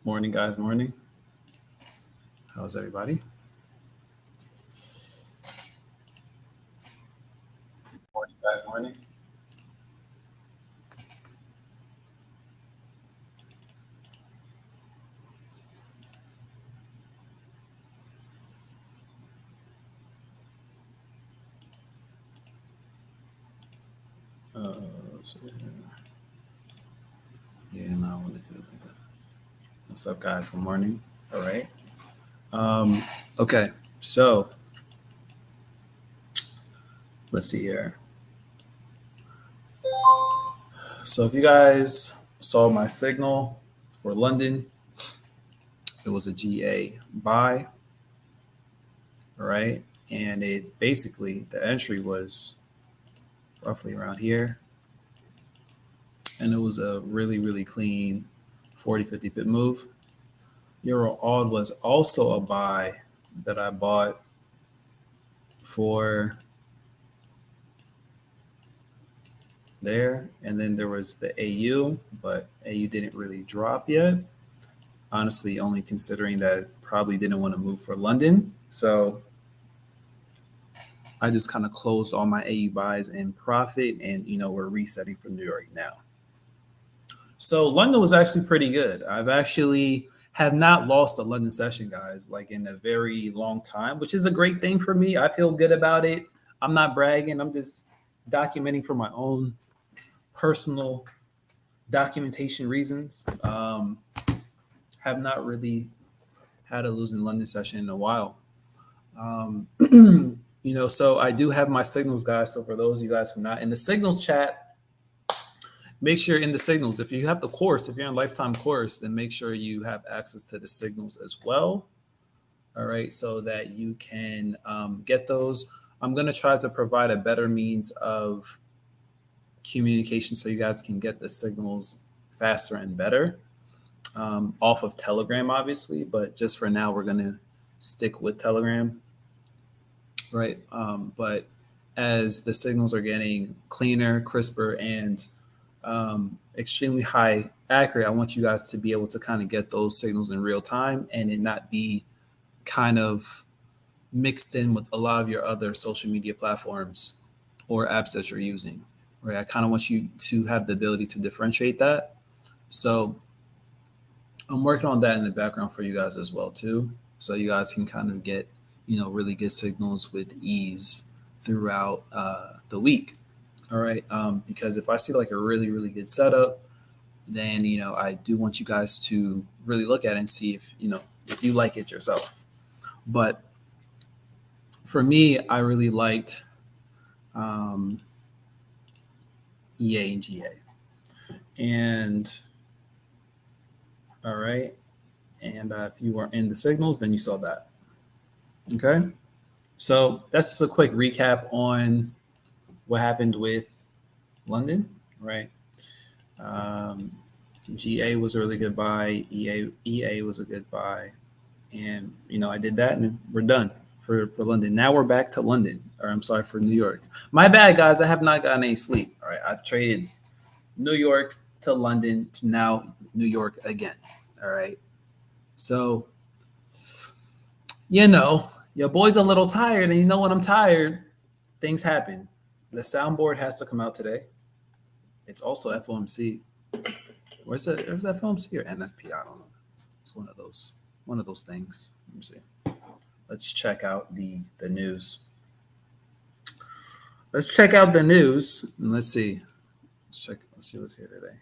Morning, guys. Morning. How's everybody? Morning, guys. Morning. Uh, so, yeah, no, I want to do it like that. What's up, guys? Good morning. All right. Um, okay. So let's see here. So if you guys saw my signal for London, it was a GA buy. All right. And it basically, the entry was roughly around here. And it was a really, really clean 40, 50 pip move. Euro AUD was also a buy that I bought for there. And then there was the AU, but AU didn't really drop yet. Honestly, only considering that it probably didn't want to move for London. So I just kind of closed all my AU buys in profit, and we're resetting for New York now. So London was actually pretty good. I've actually have not lost a London session, guys, like in a very long time, which is a great thing for me. I feel good about it. I'm not bragging. I'm just documenting for my own personal documentation reasons. Have not really had a losing London session in a while. Um, so I do have my signals, guys. So for those of you guys who are not in the signals chat, make sure in the signals, if you have the course, if you're in lifetime course, then make sure you have access to the signals as well. All right, so that you can get those. I'm going to try to provide a better means of communication so you guys can get the signals faster and better off of Telegram, obviously. But just for now, we're going to stick with Telegram, right? But as the signals are getting cleaner, crisper, and extremely high accurate, I want you guys to be able to kind of get those signals in real time and it not be kind of mixed in with a lot of your other social media platforms or apps that you're using. Right. I kind of want you to have the ability to differentiate that. So I'm working on that in the background for you guys as well too. So you guys can kind of get, really good signals with ease throughout the week. All right. Because if I see like a really, really good setup, then, I do want you guys to really look at it and see if you like it yourself. But for me, I really liked EA and GA. And all right. And if you were in the signals, then you saw that. Okay. So that's just a quick recap on what happened with London, right? Um, GA was a really good buy. EA was a good buy. And, I did that and we're done for London. Now we're back to London, or I'm sorry, for New York. My bad, guys. I have not gotten any sleep. All right. I've traded New York to London to now New York again. All right. So, your boy's a little tired. And when I'm tired, things happen. The soundboard has to come out today. It's also FOMC. Where's FOMC or NFP? I don't know. It's one of those things. Let me see. Let's check out the news. Let's check out the news and let's see. Let's see what's here today.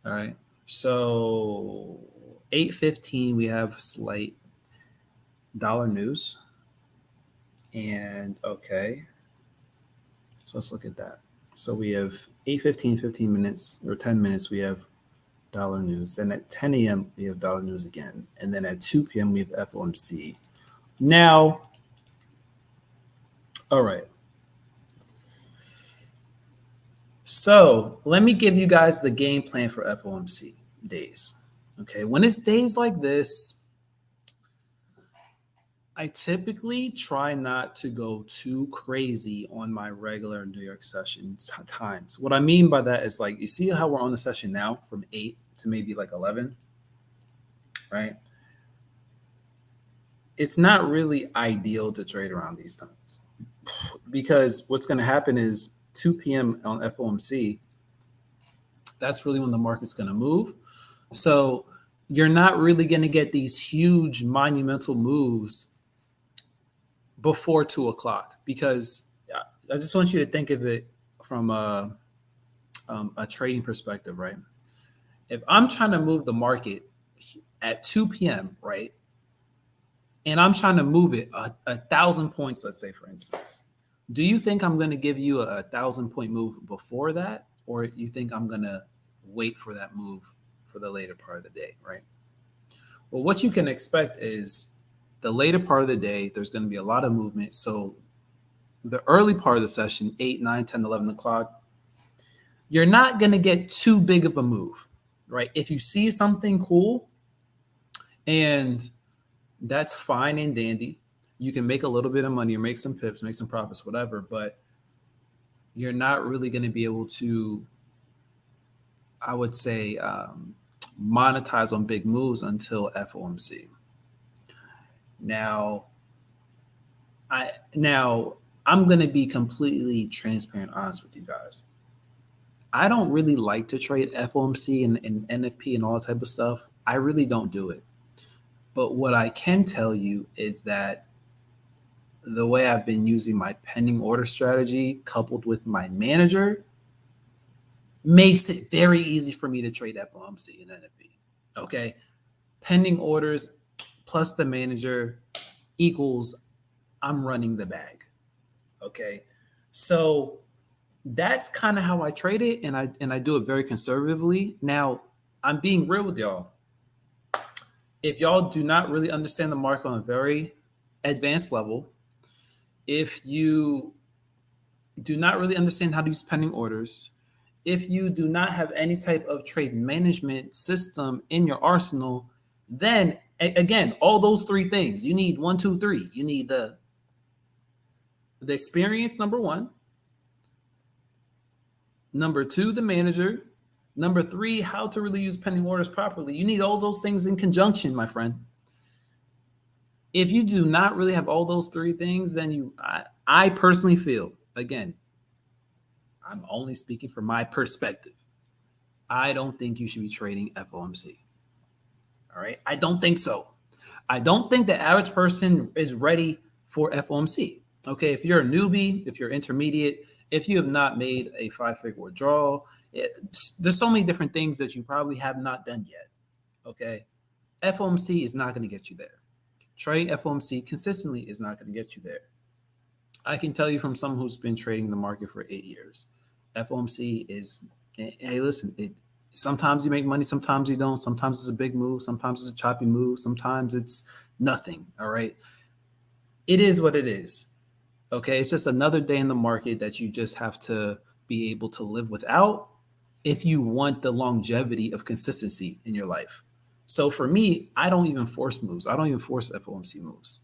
All right. So 8:15 we have slight dollar news. And okay. So let's look at that. So we have 8:15, 15 minutes or 10 minutes, we have dollar news. Then at 10 a.m., we have dollar news again. And then at 2 p.m., we have FOMC. Now, all right. So let me give you guys the game plan for FOMC days. Okay. When it's days like this, I typically try not to go too crazy on my regular New York session times. What I mean by that is like, you see how we're on the session now from 8 to maybe like 11? right? It's not really ideal to trade around these times because what's going to happen is 2 p.m. on FOMC, that's really when the market's going to move. So you're not really going to get these huge monumental moves before 2 o'clock because I just want you to think of it from a trading perspective, right? If I'm trying to move the market at 2 p.m., right, and I'm trying to move it 1,000 points, let's say, for instance, do you think I'm going to give you a 1,000 point move before that, or you think I'm going to wait for that move for the later part of the day, right? Well, what you can expect is the later part of the day, there's going to be a lot of movement. So the early part of the session, 8, 9, 10, 11 o'clock, you're not going to get too big of a move, right? If you see something cool, and that's fine and dandy, you can make a little bit of money or make some pips, make some profits, whatever, but you're not really going to be able to, I would say, monetize on big moves until FOMC. Now I'm going to be completely transparent, honest with you guys. I don't really like to trade FOMC and NFP and all that type of stuff. I really don't do it. But what I can tell you is that the way I've been using my pending order strategy coupled with my manager makes it very easy for me to trade FOMC and NFP. Okay. Pending orders plus the manager equals I'm running the bag. Okay. So that's kind of how I trade it, and I do it very conservatively. Now, I'm being real with y'all. If y'all do not really understand the market on a very advanced level, if you do not really understand how to use pending orders, if you do not have any type of trade management system in your arsenal, then again, all those three things, you need 1, 2, 3. You need the experience, number one. Number two, the manager. Number three, how to really use pending orders properly. You need all those things in conjunction, my friend. If you do not really have all those three things, then I personally feel, again, I'm only speaking from my perspective, I don't think you should be trading FOMC. All right? I don't think so. I don't think the average person is ready for FOMC. Okay, if you're a newbie, if you're intermediate, if you have not made a 5-figure withdrawal, there's so many different things that you probably have not done yet. Okay, FOMC is not going to get you there. Trading FOMC consistently is not going to get you there. I can tell you from someone who's been trading the market for 8 years, FOMC is, hey, listen, sometimes you make money, sometimes you don't. Sometimes it's a big move, sometimes it's a choppy move, sometimes it's nothing. All right, it is what it is. Okay, it's just another day in the market that you just have to be able to live without if you want the longevity of consistency in your life. So for me, I don't even force moves. I don't even force FOMC moves.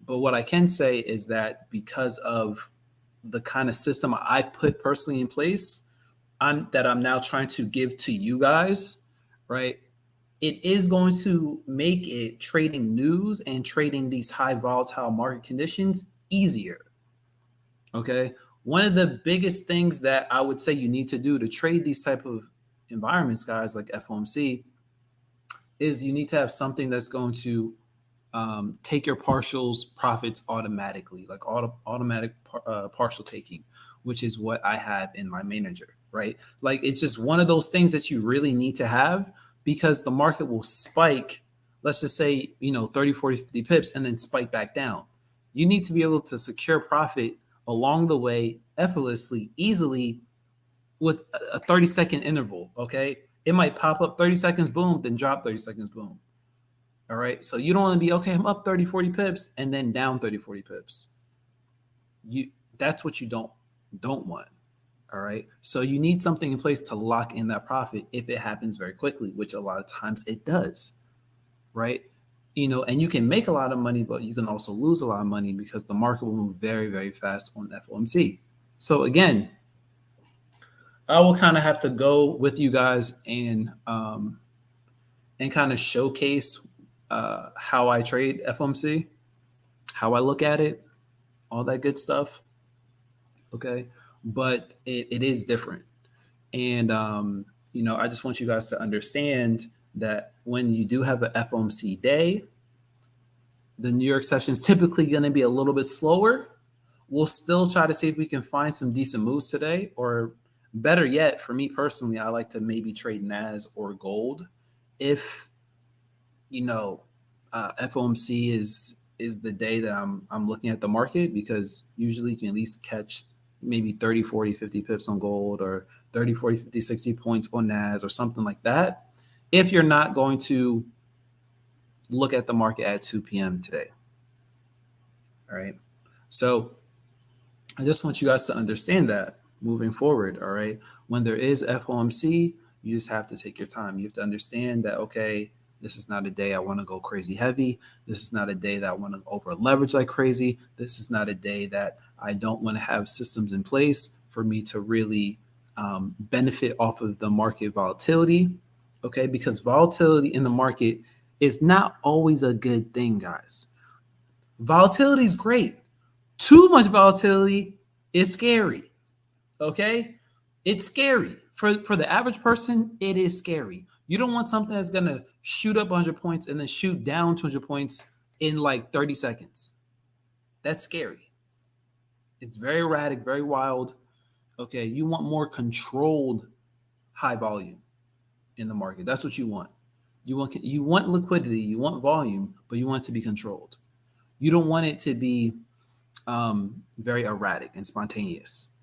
But what I can say is that because of the kind of system I've put personally in place, I'm now trying to give to you guys, right? It is going to make it trading news and trading these high volatile market conditions easier. Okay. One of the biggest things that I would say you need to do to trade these type of environments, guys, like FOMC, is you need to have something that's going to take your partials profits automatically, like automatic partial taking, which is what I have in my manager, right? Like it's just one of those things that you really need to have because the market will spike, let's just say, 30, 40, 50 pips and then spike back down. You need to be able to secure profit along the way effortlessly, easily with a 30-second interval, okay? It might pop up 30 seconds, boom, then drop 30 seconds, boom. All right, so you don't want to be, okay, I'm up 30, 40 pips and then down 30, 40 pips. That's what you don't want, all right? So you need something in place to lock in that profit if it happens very quickly, which a lot of times it does, right? And you can make a lot of money, but you can also lose a lot of money because the market will move very, very fast on FOMC. So again, I will kind of have to go with you guys and and kind of showcase how I trade FOMC, how I look at it, all that good stuff. Okay. But it is different. And, I just want you guys to understand that when you do have an FOMC day, the New York session is typically going to be a little bit slower. We'll still try to see if we can find some decent moves today, or better yet, for me personally, I like to maybe trade NAS or gold if FOMC is the day that I'm looking at the market, because usually you can at least catch maybe 30, 40, 50 pips on gold, or 30, 40, 50, 60 points on NAS or something like that, if you're not going to look at the market at 2 p.m. today. All right. So I just want you guys to understand that moving forward. All right. When there is FOMC, you just have to take your time. You have to understand that, okay, this is not a day I want to go crazy heavy. This is not a day that I want to over leverage like crazy. This is not a day that I don't want to have systems in place for me to really benefit off of the market volatility. Okay. Because volatility in the market is not always a good thing, guys. Volatility is great. Too much volatility is scary. Okay? It's scary. For the average person, it is scary. You don't want something that's going to shoot up 100 points and then shoot down 200 points in like 30 seconds. That's scary. It's very erratic, very wild. Okay? You want more controlled high volume in the market. That's what you want. You want liquidity, you want volume, but you want it to be controlled. You don't want it to be very erratic and spontaneous.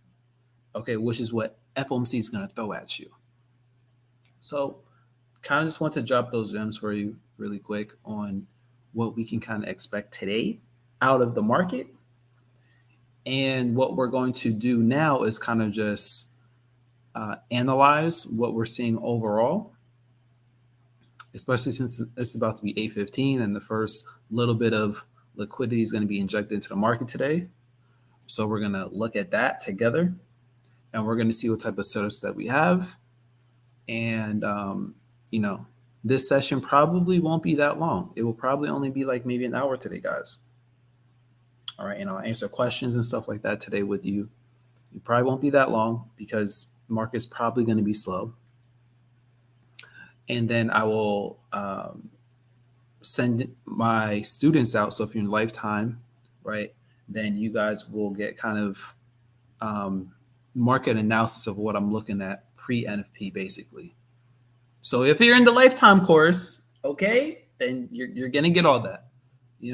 Okay, which is what FOMC is going to throw at you. So kind of just want to drop those gems for you really quick on what we can kind of expect today out of the market. And what we're going to do now is kind of just analyze what we're seeing overall, especially since it's about to be 8:15 and the first little bit of liquidity is going to be injected into the market today. So we're going to look at that together, and we're going to see what type of setups that we have. And, this session probably won't be that long. It will probably only be like maybe an hour today, guys. All right. And I'll answer questions and stuff like that today with you. It probably won't be that long because the market's probably going to be slow. And then I will send my students out. So if you're in Lifetime, right, then you guys will get kind of market analysis of what I'm looking at pre-NFP, basically. So if you're in the Lifetime course, okay, then you're going to get all that.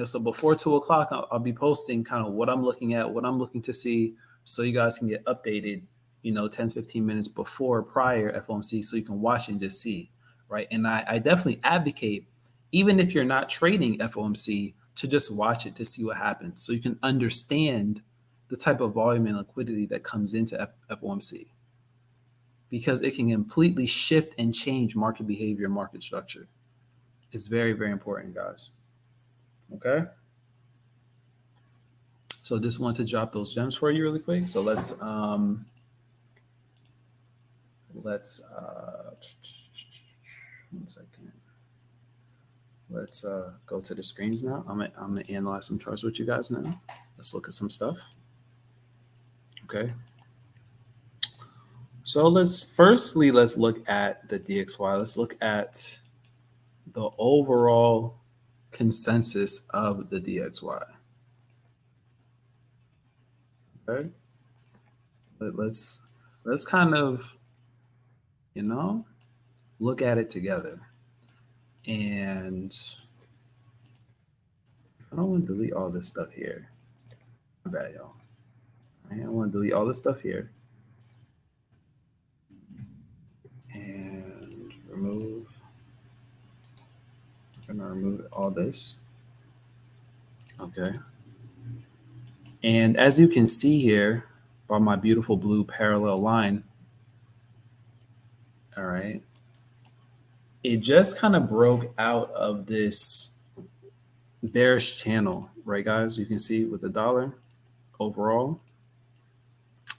So before 2 o'clock, I'll be posting kind of what I'm looking at, what I'm looking to see, so you guys can get updated, 10, 15 minutes prior FOMC, so you can watch and just see, right? And I definitely advocate, even if you're not trading FOMC, to just watch it to see what happens, so you can understand the type of volume and liquidity that comes into FOMC, because it can completely shift and change market behavior, market structure. It's very, very important, guys. Okay. So just want to drop those gems for you really quick. So let's one second. Let's go to the screens now. I'm gonna analyze some charts with you guys now. Let's look at some stuff. Okay. So let's look at the DXY. Let's look at the overall consensus of the DXY. Okay. But let's kind of, look at it together. And I don't want to delete all this stuff here. My bad, y'all. I don't want to delete all this stuff here. And remove. I'm going to remove all this. Okay. And as you can see here by my beautiful blue parallel line, all right, it just kind of broke out of this bearish channel, right, guys? You can see with the dollar overall,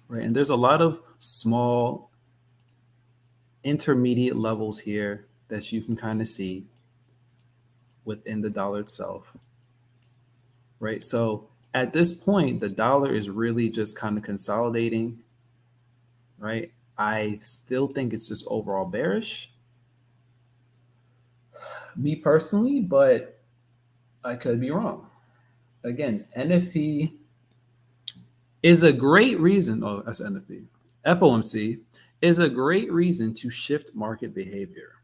right? And there's a lot of small intermediate levels here that you can kind of see within the dollar itself, right? So at this point, the dollar is really just kind of consolidating, right? I still think it's just overall bearish, me personally, but I could be wrong. Again, NFP is a great reason. Oh, that's NFP. FOMC is a great reason to shift market behavior.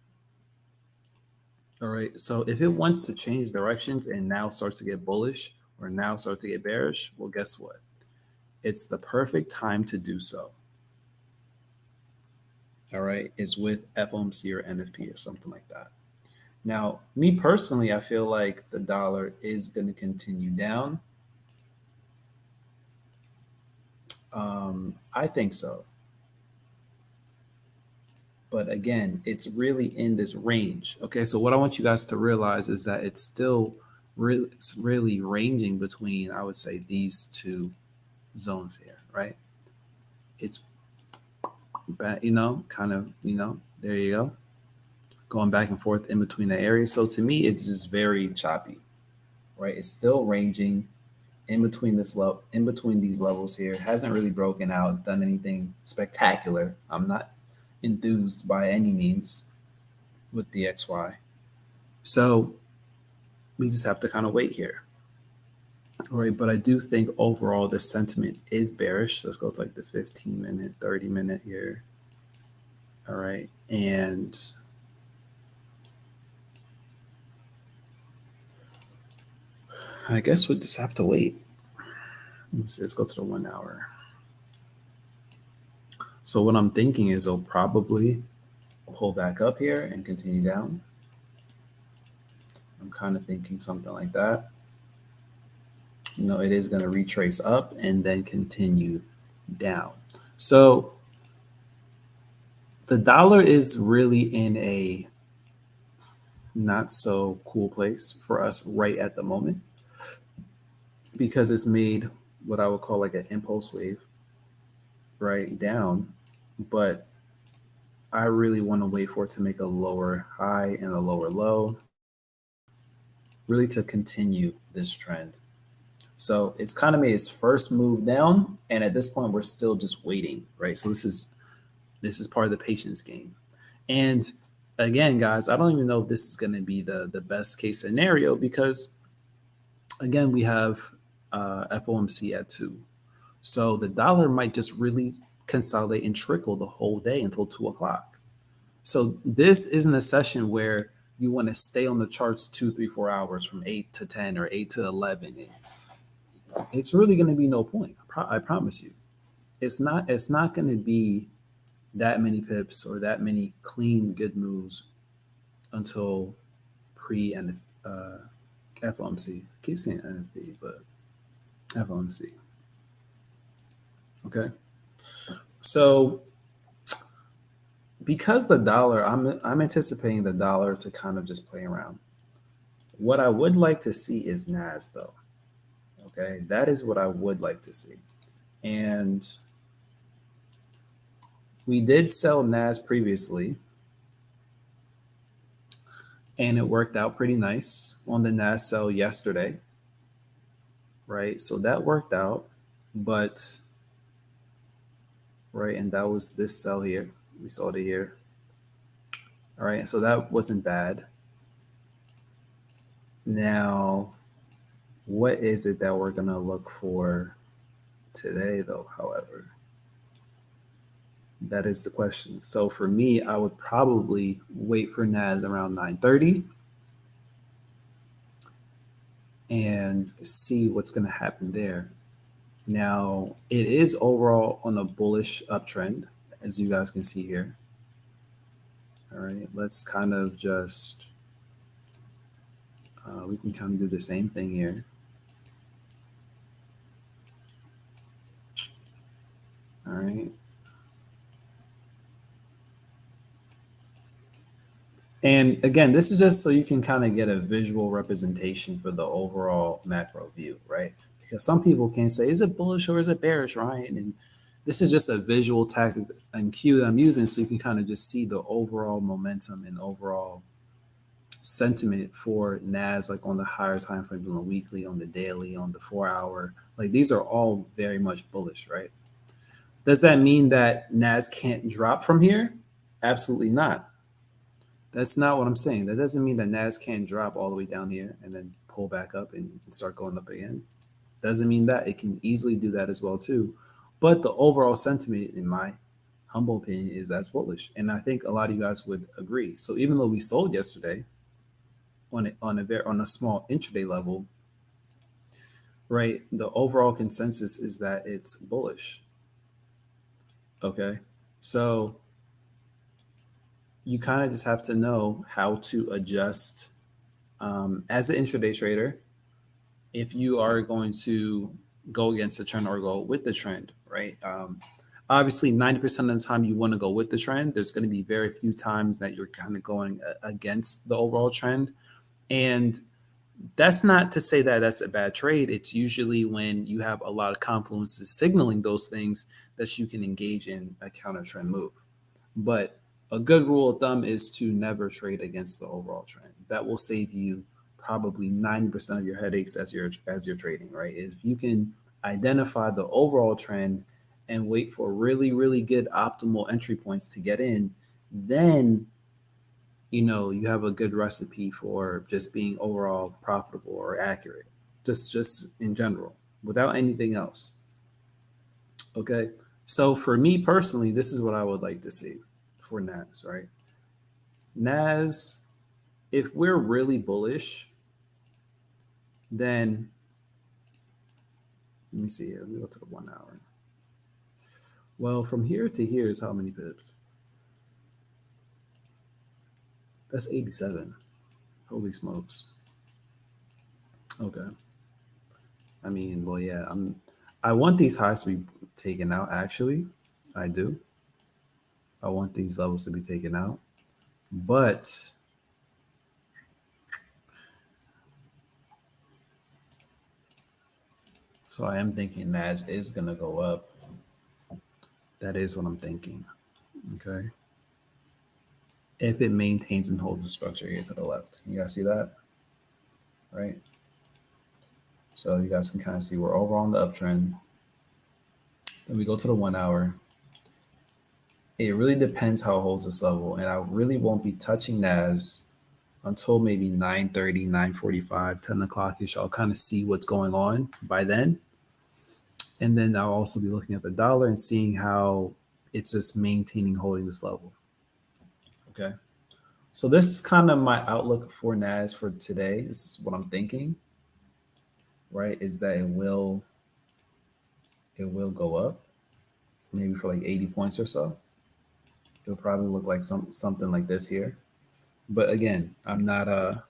All right. So if it wants to change directions and now starts to get bullish or now start to get bearish, well, guess what? It's the perfect time to do so. All right. It's with FOMC or NFP or something like that. Now, me personally, I feel like the dollar is going to continue down. I think so. But again, it's really in this range. Okay, so what I want you guys to realize is that it's still really ranging between, I would say, these two zones here, right? It's, kind of, there you go, going back and forth in between the areas. So to me, it's just very choppy, right? It's still ranging in between this level, in between these levels here. It hasn't really broken out, done anything spectacular. I'm not enthused by any means with the XY. So we just have to kind of wait here. All right, but I do think overall the sentiment is bearish. Let's go to like the 15-minute, 30-minute here. All right, and I guess we'll just have to wait. Let's go to the 1 hour. So what I'm thinking is they'll probably pull back up here and continue down. I'm kind of thinking something like that. It is going to retrace up and then continue down. So the dollar is really in a not so cool place for us right at the moment, because it's made what I would call like an impulse wave right down. But I really want to wait for it to make a lower high and a lower low, really to continue this trend. So it's kind of made its first move down, and at this point we're still just waiting, right? So this is part of the patience game. And again, guys, I don't even know if this is going to be the best case scenario, because again, we have FOMC at 2. So the dollar might just really consolidate and trickle the whole day until 2 o'clock. So this isn't a session where you want to stay on the charts 2, 3, 4 hours from 8 to 10 or 8 to 11. It's really going to be no point. I promise you. It's not going to be that many pips or that many clean good moves until pre and FOMC. I keep saying NFP, but FOMC. Okay. So because the dollar, I'm anticipating the dollar to kind of just play around. What I would like to see is NAS though. Okay, that is what I would like to see. And we did sell NAS previously, and it worked out pretty nice on the NAS sell yesterday, right? So that worked out, but right, and that was this sell here. We sold it here. All right, so that wasn't bad. Now, what is it that we're gonna look for today though, however? That is the question. So for me, I would probably wait for NAS around 9:30 and see what's going to happen there. Now, it is overall on a bullish uptrend, as you guys can see here. All right, let's kind of just, we can kind of do the same thing here. All right. And again, this is just so you can kind of get a visual representation for the overall macro view, right? Because some people can say, is it bullish or is it bearish, Ryan? And This is just a visual tactic and cue that I'm using so you can kind of just see the overall momentum and overall sentiment for NAS, like on the higher time frame, on the weekly, on the daily, on the 4 hour. Like these are all very much bullish, right? Does that mean that NAS can't drop from here? Absolutely not. That's not what I'm saying. That doesn't mean that NAS can't drop all the way down here and then pull back up and start going up again. Doesn't mean that. It can easily do that as well too. But the overall sentiment, in my humble opinion, is that's bullish, and I think a lot of you guys would agree. So even though we sold yesterday on a small intraday level, right? The overall consensus is that it's bullish. Okay, so you kind of just have to know how to adjust as an intraday trader if you are going to go against the trend or go with the trend, right? Obviously, 90% of the time you want to go with the trend. There's going to be very few times that you're kind of going against the overall trend. And that's not to say that that's a bad trade. It's usually when you have a lot of confluences signaling those things that you can engage in a counter trend move. But a good rule of thumb is to never trade against the overall trend. That will save you probably 90% of your headaches as you're trading, right? If you can identify the overall trend and wait for really, really good optimal entry points to get in, then you have a good recipe for just being overall profitable or accurate, just in general, without anything else. Okay. So for me personally, this is what I would like to see for NAS, right? NAS, if we're really bullish, then let me see here. Let me go to the 1 hour. Well, from here to here is how many pips? That's 87. Holy smokes. Okay. I mean, well, yeah, I want these highs to be taken out, actually. I do. I want these levels to be taken out. But so I am thinking NAS is going to go up. That is what I'm thinking. Okay. If it maintains and holds the structure here to the left. You guys see that? Right? So you guys can kind of see we're over on the uptrend. Then we go to the 1 hour. It really depends how it holds this level. And I really won't be touching NAS until maybe 9:30, 9:45, 10 o'clock-ish. I'll kind of see what's going on by then. And then I'll also be looking at the dollar and seeing how it's just maintaining holding this level. Okay. So this is kind of my outlook for NAS for today. This is what I'm thinking, right? Is that it will go up maybe for like 80 points or so. It'll probably look like something like this here. But again, I'm not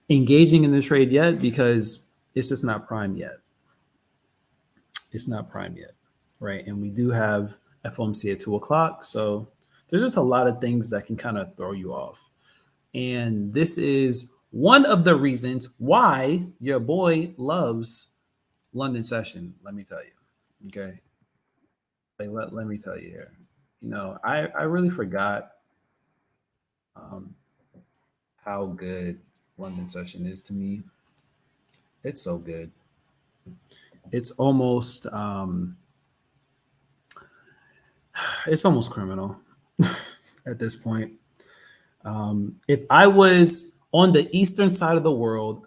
engaging in the trade yet because it's just not prime yet. It's not prime yet, right? And we do have FOMC at 2 o'clock. So there's just a lot of things that can kind of throw you off. And this is one of the reasons why your boy loves London session, let me tell you. Okay. Like, let me tell you here. I really forgot how good London session is to me. It's so good. It's almost criminal at this point. If I was on the eastern side of the world,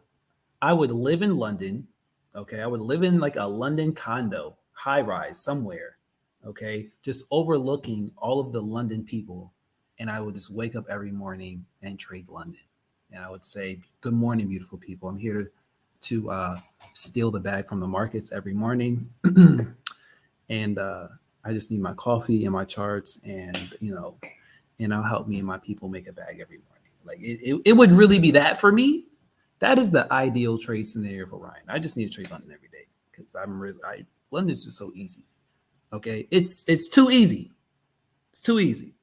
I would live in London. Okay. I would live in like a London condo, high rise somewhere. Okay. Just overlooking all of the London people. And I would just wake up every morning and trade London. And I would say, good morning, beautiful people. I'm here to steal the bag from the markets every morning. And I just need my coffee and my charts and I'll help me and my people make a bag every morning. Like it would really be that for me. That is the ideal trade scenario for Ryan. I just need to trade London every day because London's just so easy. Okay, it's too easy. It's too easy.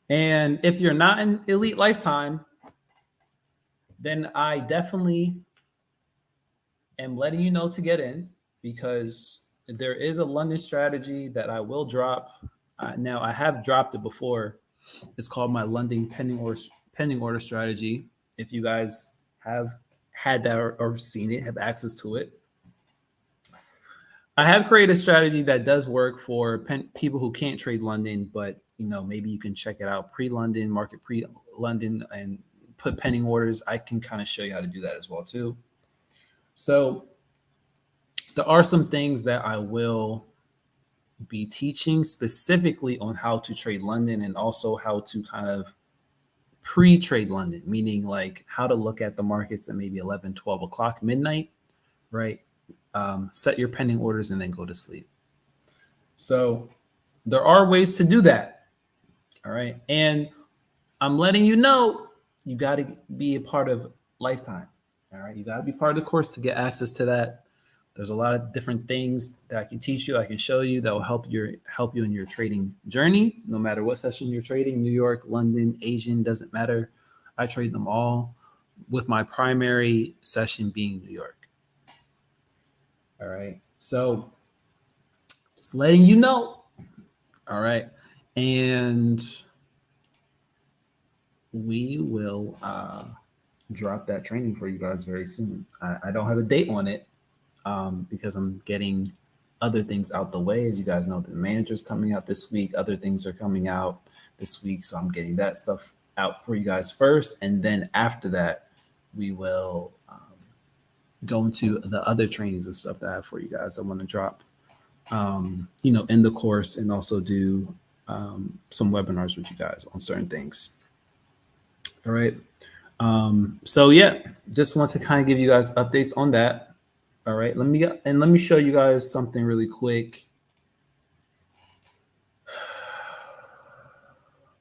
And if you're not in Elite Lifetime, then I definitely am letting you know to get in because there is a London strategy that I will drop. Now I have dropped it before. It's called my London pending order strategy. If you guys have had that or seen it, have access to it, I have created a strategy that does work for people who can't trade London, but maybe you can check it out pre-London, market pre-London, and put pending orders. I can kind of show you how to do that as well too. So there are some things that I will be teaching specifically on how to trade London and also how to kind of pre-trade London, meaning like how to look at the markets at maybe 11, 12 o'clock midnight, right? Set your pending orders and then go to sleep. So there are ways to do that. All right. And I'm letting you know, you got to be a part of Lifetime. All right. You got to be part of the course to get access to that. There's a lot of different things that I can teach you, I can show you that will help you in your trading journey, no matter what session you're trading, New York, London, Asian, doesn't matter. I trade them all, with my primary session being New York. All right. So just letting you know. All right. And we will drop that training for you guys very soon. I don't have a date on it because I'm getting other things out the way. As you guys know, the manager's coming out this week. Other things are coming out this week. So I'm getting that stuff out for you guys first. And then after that, we will go into the other trainings and stuff that I have for you guys. I want to drop, in the course, and also do some webinars with you guys on certain things. All right. So yeah, just want to kind of give you guys updates on that. All right. Let me show you guys something really quick.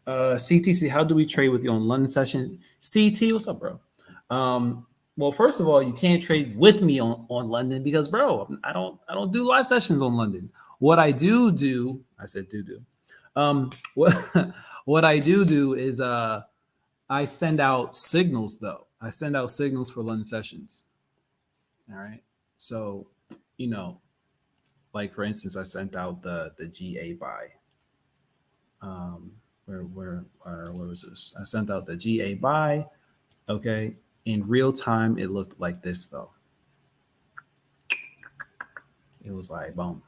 CTC, how do we trade with you on London session? CT, what's up, bro? Well, first of all, you can't trade with me on London because, bro, I don't do live sessions on London. What I do, I said do. What I do is I send out signals though. I send out signals for London sessions. All right. So, like for instance, I sent out the GA buy. Where was this? I sent out the GA buy. Okay. In real time, it looked like this though. It was like boom.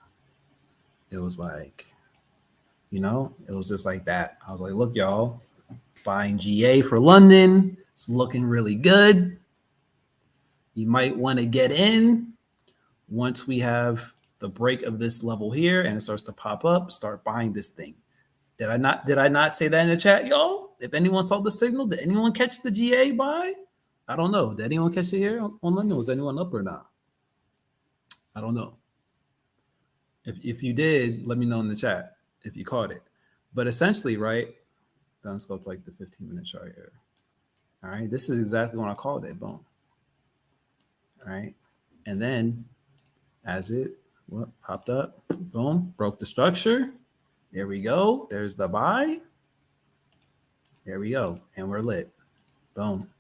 It was like, it was just like that. I was like, look, y'all, buying GA for London. It's looking really good. You might want to get in once we have the break of this level here and it starts to pop up. Start buying this thing. Did I not say that in the chat, y'all? If anyone saw the signal, did anyone catch the GA buy? I don't know. Did anyone catch it here on London? Was anyone up or not? I don't know. If you did, let me know in the chat if you caught it. But essentially, right? Let's go to like the 15-minute chart here. All right. This is exactly when I called it. Boom. All right. And then as it popped up, boom, broke the structure. There we go. There's the buy. There we go. And we're lit. Boom.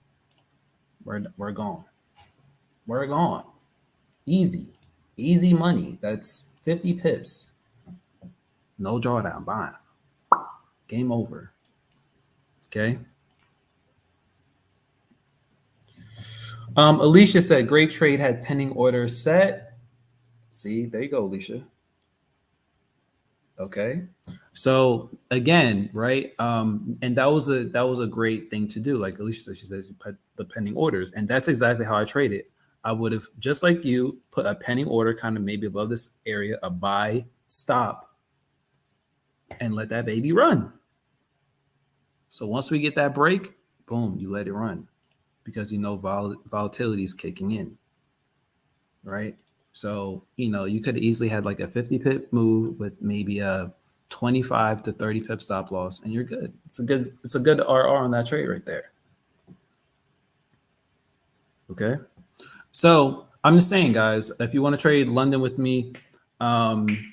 We're gone. We're gone. Easy money. That's 50 pips. No drawdown. Buying. Game over. Okay. Alicia said, great trade, had pending orders set. See, there you go, Alicia. Okay. So again, right? And that was a great thing to do. Like Alicia said, she says you put the pending orders, and that's exactly how I trade it. I would have, just like you, put a pending order kind of maybe above this area, a buy, stop, and let that baby run. So once we get that break, boom, you let it run because volatility is kicking in, right? So, you could easily have like a 50 pip move with maybe a 25 to 30 pip stop loss, and you're good. It's a good RR on that trade right there. Okay. So I'm just saying, guys, if you want to trade London with me, I'm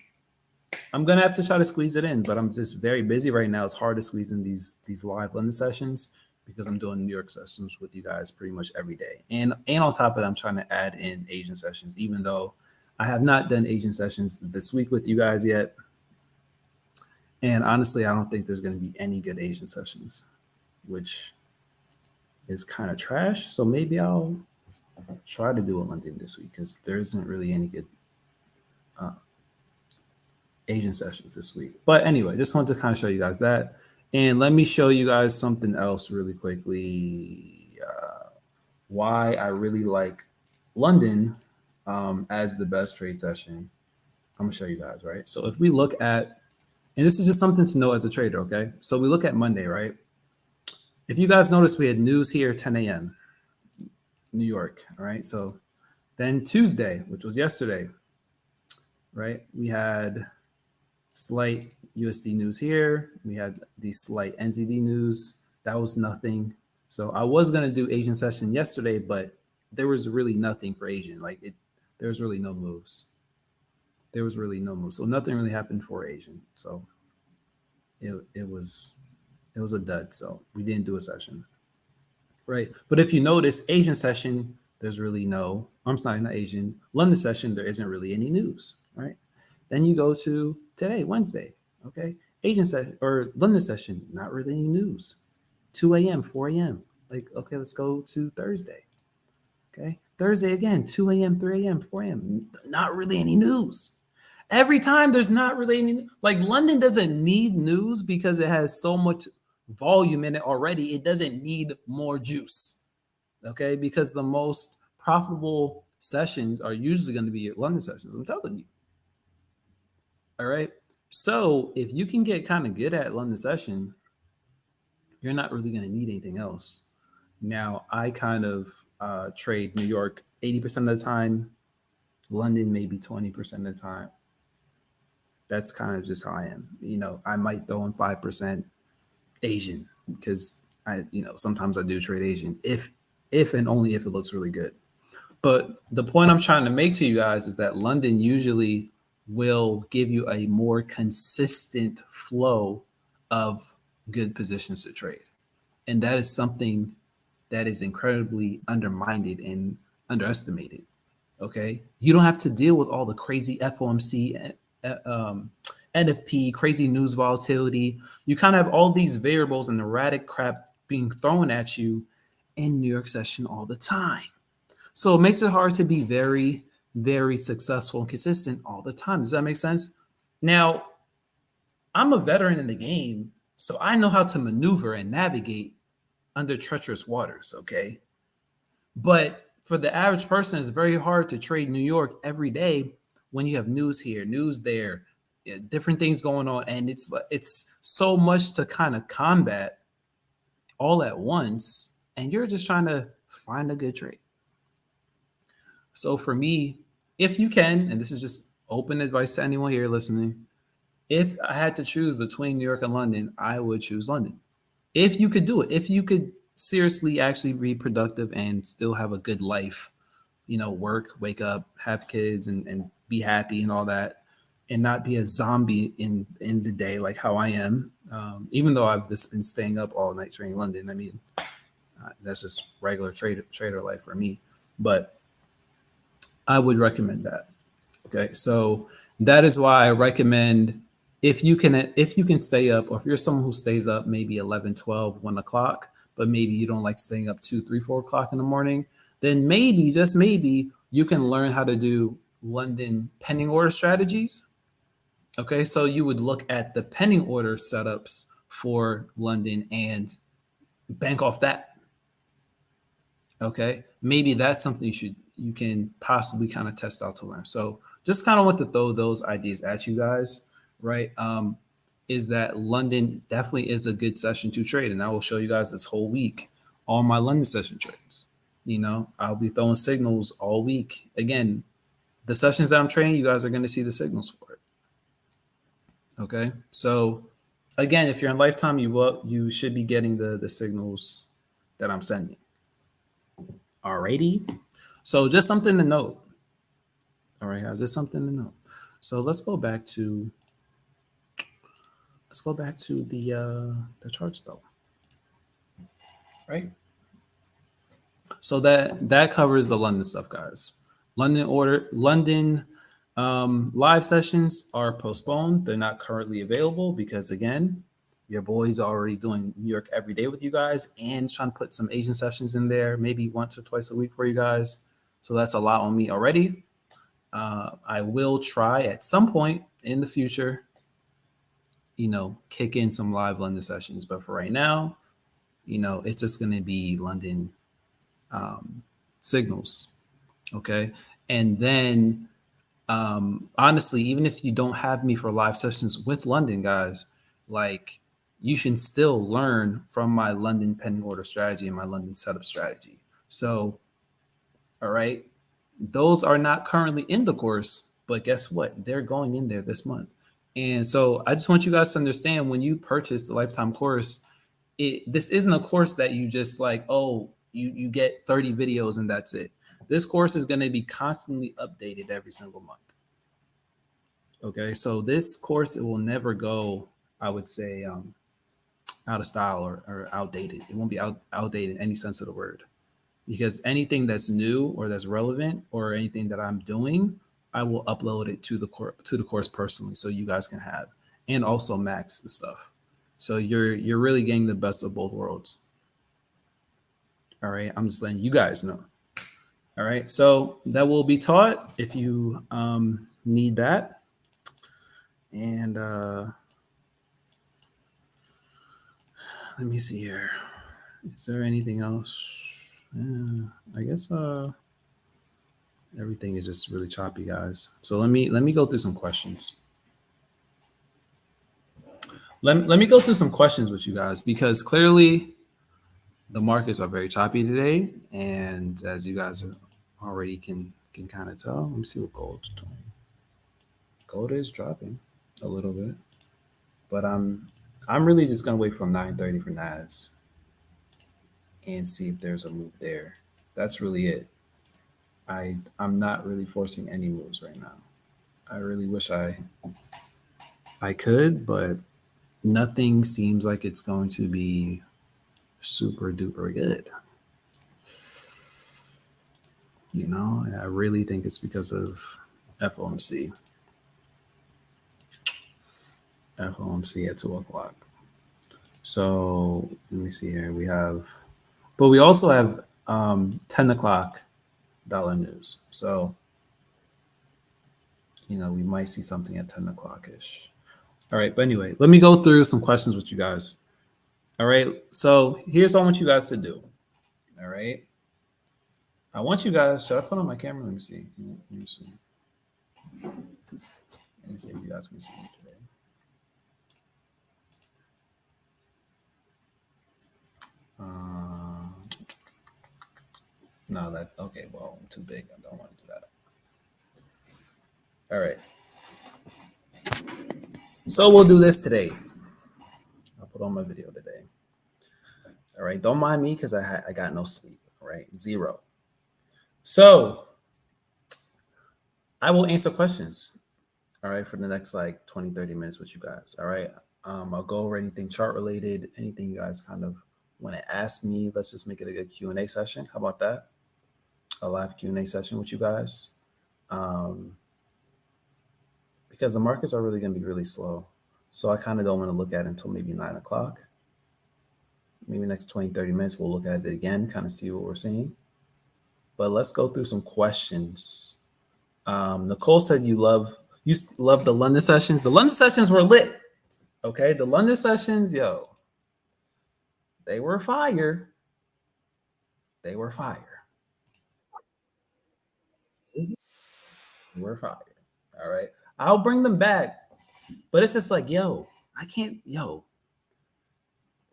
going to have to try to squeeze it in, but I'm just very busy right now. It's hard to squeeze in these live London sessions because I'm doing New York sessions with you guys pretty much every day. And on top of it, I'm trying to add in Asian sessions, even though I have not done Asian sessions this week with you guys yet. And honestly, I don't think there's going to be any good Asian sessions, which is kind of trash. So maybe I'll try to do a London this week because there isn't really any good Asian sessions this week. But anyway, just wanted to kind of show you guys that. And let me show you guys something else really quickly. Why I really like London as the best trade session. I'm gonna show you guys, right? So if we look at, and this is just something to know as a trader, okay? So we look at Monday, right? If you guys notice, we had news here 10 a.m. New York, all right? So then Tuesday, which was yesterday, right? We had slight USD news here. We had the slight NZD news. That was nothing. So I was gonna do Asian session yesterday, but there was really nothing for Asian. There was really no moves. There was really no moves. So nothing really happened for Asian. So it was a dud. So we didn't do a session, right? But if you notice, Asian session, there's really no. I'm sorry, not Asian. London session, there isn't really any news, right? Then you go to today, Wednesday, okay? Asian session or London session, not really any news. 2 a.m., 4 a.m. Like, okay, let's go to Thursday. Okay. Thursday again, 2 a.m., 3 a.m., 4 a.m. Not really any news. Every time there's not really any, like London doesn't need news because it has so much volume in it already. It doesn't need more juice. Okay. Because the most profitable sessions are usually going to be London sessions. I'm telling you. All right. So if you can get kind of good at London session, you're not really going to need anything else. Now, I kind of trade New York 80% of the time, London maybe 20% of the time. That's kind of just how I am. You know, I might throw in 5% Asian because sometimes I do trade Asian if and only if it looks really good. But the point I'm trying to make to you guys is that London usually will give you a more consistent flow of good positions to trade. And that is something that is incredibly undermined and underestimated. Okay. You don't have to deal with all the crazy FOMC, NFP, crazy news volatility. You kind of have all these variables and erratic crap being thrown at you in New York session all the time. So it makes it hard to be very, very successful and consistent all the time. Does that make sense? Now, I'm a veteran in the game, so I know how to maneuver and navigate under treacherous waters, okay? But for the average person, it's very hard to trade New York every day when you have news here, news there, different things going on, and it's so much to kind of combat all at once, and you're just trying to find a good trade. So for me, if you can, and this is just open advice to anyone here listening, if I had to choose between New York and London, I would choose London. If you could do it, if you could seriously actually be productive and still have a good life, work, wake up, have kids and be happy and all that, and not be a zombie in the day like how I am. Even though I've just been staying up all night trading London. I mean, that's just regular trader life for me. But I would recommend that. Okay, so that is why I recommend if you can stay up, or if you're someone who stays up maybe 11, 12, 1 o'clock, but maybe you don't like staying up 2, 3, 4 o'clock in the morning, then maybe, just maybe, you can learn how to do London pending order strategies. Okay, so you would look at the pending order setups for London and bank off that. Okay, maybe that's something you can possibly kind of test out to learn. So just kind of want to throw those ideas at you guys, right? Is that London definitely is a good session to trade, and I will show you guys this whole week all my London session trades. I'll be throwing signals all week. Again, the sessions that I'm trading, you guys are going to see the signals for it. Okay, so again, if you're in Lifetime, you should be getting the signals that I'm sending. Alrighty, so just something to note. All right, guys, just something to note. So let's go back to the charts though. Right. So that covers the London stuff, guys. London Live sessions are postponed. They're not currently available because, again, your boy's already doing New York every day with you guys and trying to put some Asian sessions in there, maybe once or twice a week for you guys. So that's a lot on me already. I will try at some point in the future, kick in some live London sessions. But for right now, it's just going to be London signals. Okay. And then, honestly, even if you don't have me for live sessions with London guys, like you should still learn from my London pending order strategy and my London setup strategy. So, all right, those are not currently in the course, but guess what? They're going in there this month. And so I just want you guys to understand when you purchase the lifetime course, this isn't a course that you just like, oh, you get 30 videos and that's it. This course is going to be constantly updated every single month. Okay, so this course, it will never go, I would say, out of style or outdated. It won't be outdated in any sense of the word, because anything that's new or that's relevant or anything that I'm doing, I will upload it to the course personally, so you guys can have, and also Max the stuff. So you're really getting the best of both worlds. All right, I'm just letting you guys know. All right, so that will be taught if you need that. And let me see here. Is there anything else? I guess everything is just really choppy, guys. So let me go through some questions. Let me go through some questions with you guys, because clearly the markets are very choppy today, and as you guys already can kind of tell. Let me see what gold's doing. Gold is dropping a little bit, but I'm really just gonna wait from 9:30 for Nas and see if there's a move there. That's really it. I'm not really forcing any moves right now. I really wish I could, but nothing seems like it's going to be super duper good. I really think it's because of FOMC. FOMC at 2 o'clock. So let me see here. But we also have 10 o'clock dollar news. So, we might see something at 10 o'clock ish. All right. But anyway, let me go through some questions with you guys. All right. So here's what I want you guys to do. All right. I want you guys. Should I put on my camera? Let me see. Let me see. Let me see if you guys can see me today. No, okay. Well, I'm too big. I don't want to do that. All right. So we'll do this today. I'll put on my video today. All right. Don't mind me because I got no sleep. All right. 0. So I will answer questions. All right. For the next 20, 30 minutes with you guys. All right. I'll go over anything chart related, anything you guys kind of want to ask me. Let's just make it a good Q&A session. How about that? A live Q&A session with you guys. Because the markets are really going to be really slow. So I kind of don't want to look at it until maybe 9 o'clock. Maybe next 20, 30 minutes, we'll look at it again, kind of see what we're seeing. But let's go through some questions. Nicole said you love the London sessions. The London sessions were lit. Okay, the London sessions, they were fire. They were fire. They were fire. All right, I'll bring them back. But it's just like, I can't,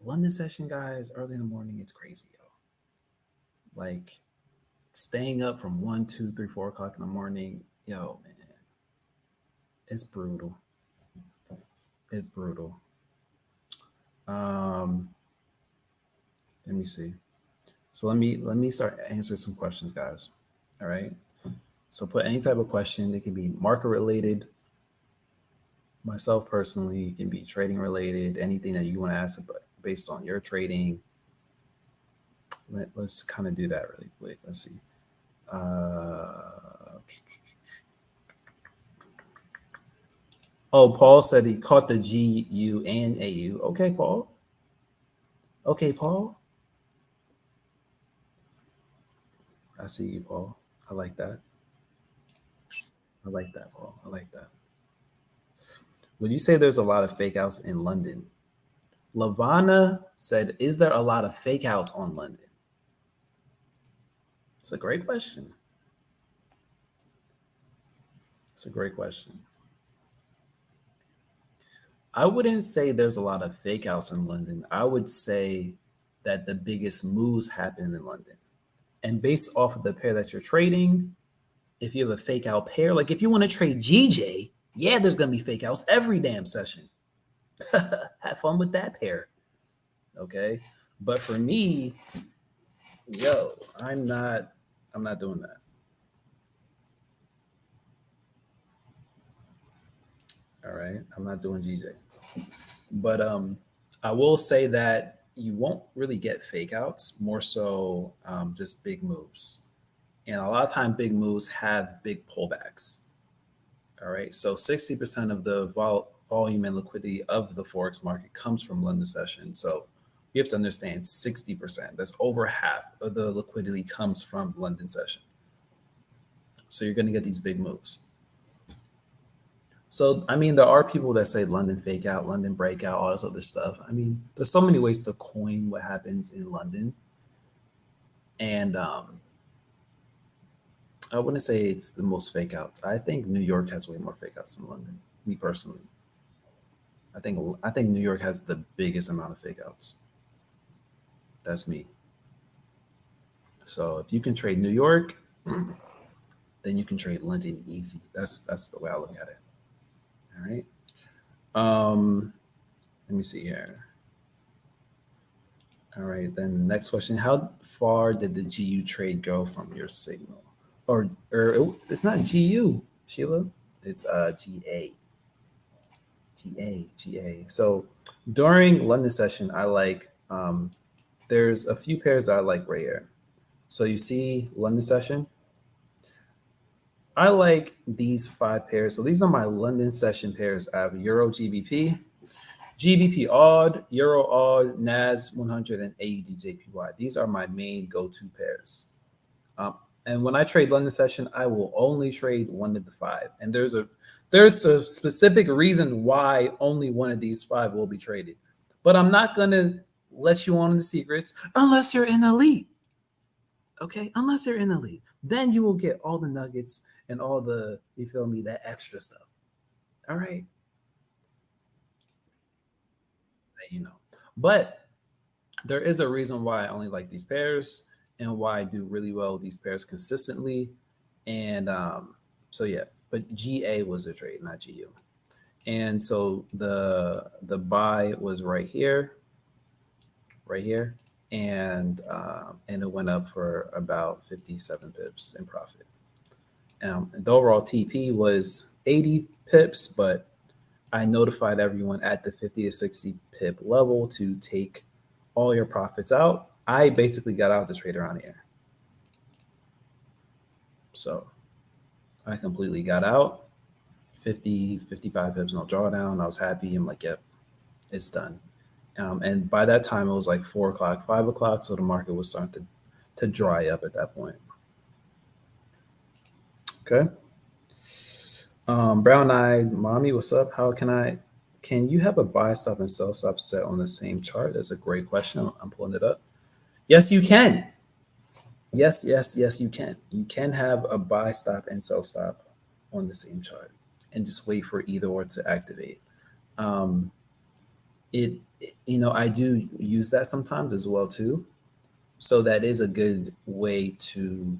London session, guys, early in the morning, it's crazy, Like staying up from 1, 2, 3, 4 o'clock in the morning, man, it's brutal. It's brutal. Let me see. So let me start answering some questions, guys. All right. So put any type of question. It can be market related. Myself personally, it can be trading related. Anything that you want to ask about based on your trading. Let's kind of do that really quick. Let's see. Oh, Paul said he caught the GU and AU. Okay, Paul. Okay, Paul. I see you, Paul. I like that. I like that, Paul. I like that. Would you say there's a lot of fake outs in London? Lavana said, is there a lot of fake outs on London? It's a great question. It's a great question. I wouldn't say there's a lot of fake outs in London. I would say that the biggest moves happen in London. And based off of the pair that you're trading, if you have a fake out pair, like if you want to trade GJ, yeah, there's going to be fake outs every damn session. Have fun with that pair. Okay. But for me, yo, I'm not doing that. All right. I'm not doing GJ. But I will say that you won't really get fake outs, more so just big moves. And a lot of time big moves have big pullbacks. All right. So 60% of the volume and liquidity of the Forex market comes from London session. So you have to understand 60%. That's over half of the liquidity comes from London session. So you're going to get these big moves. So, I mean, there are people that say London fake out, London breakout, all this other stuff. I mean, there's so many ways to coin what happens in London. And I wouldn't say it's the most fake outs. I think New York has way more fake outs than London, me personally. I think New York has the biggest amount of fake outs. That's me. So if you can trade New York, then you can trade London easy. That's the way I look at it. All right. Let me see here. All right. Then next question: how far did the GU trade go from your signal? Or it's not GU, Sheila. It's GA. GA. So during London session, I like there's a few pairs that I like right here. So you see London session. I like these 5 pairs. So these are my London session pairs. I have Euro GBP, GBP odd, Euro odd, NAS 100, and AUD JPY. These are my main go-to pairs. And when I trade London session, I will only trade one of the 5. And there's a specific reason why only one of these 5 will be traded. But I'm not gonna let you on the secrets unless you're in elite. Okay, unless you're in elite, then you will get all the nuggets and all the, you feel me, that extra stuff. All right, you know. But there is a reason why I only like these pairs and why I do really well with these pairs consistently. And so yeah, but GA was a trade, not GU. And so the buy was right here, and it went up for about 57 pips in profit. The overall TP was 80 pips, but I notified everyone at the 50 to 60 pip level to take all your profits out. I basically got out the trade around here. So I completely got out. 50, 55 pips, no drawdown. I was happy. I'm like, yep, it's done. And by that time, it was like 4 o'clock, 5 o'clock. So the market was starting to dry up at that point. Okay. Brown eyed mommy, what's up? Can you have a buy stop and sell stop set on the same chart? That's a great question. I'm pulling it up. Yes, you can. Yes, you can. You can have a buy stop and sell stop on the same chart and just wait for either or to activate. Um, I do use that sometimes as well too. So that is a good way to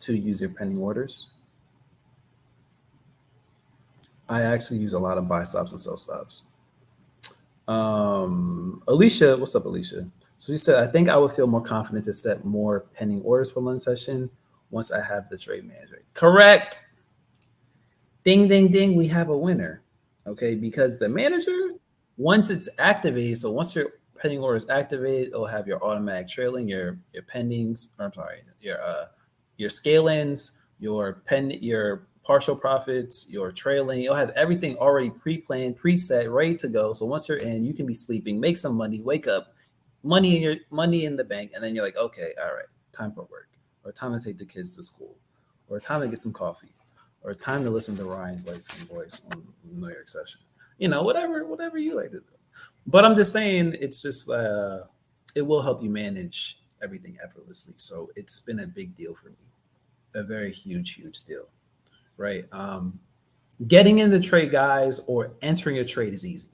use your pending orders. I actually use a lot of buy stops and sell stops. Alicia, what's up, Alicia? So she said, I think I would feel more confident to set more pending orders for London session once I have the trade manager. Correct. Ding, ding, ding. We have a winner. Okay, because the manager, once it's activated, so once your pending order is activated, it'll have your automatic trailing, your pendings, or I'm sorry, your scale ins, your partial profits, your trailing. You'll have everything already pre-planned, preset, ready to go. So once you're in, you can be sleeping, make some money, wake up, money in the bank, and then you're like, okay, all right, time for work, or time to take the kids to school, or time to get some coffee, or time to listen to Ryan's light skin voice on New York session. Whatever you like to do. But I'm just saying, it's just it will help you manage everything effortlessly. So it's been a big deal for me, a very huge deal, right? Getting in the trade, guys, or entering a trade is easy.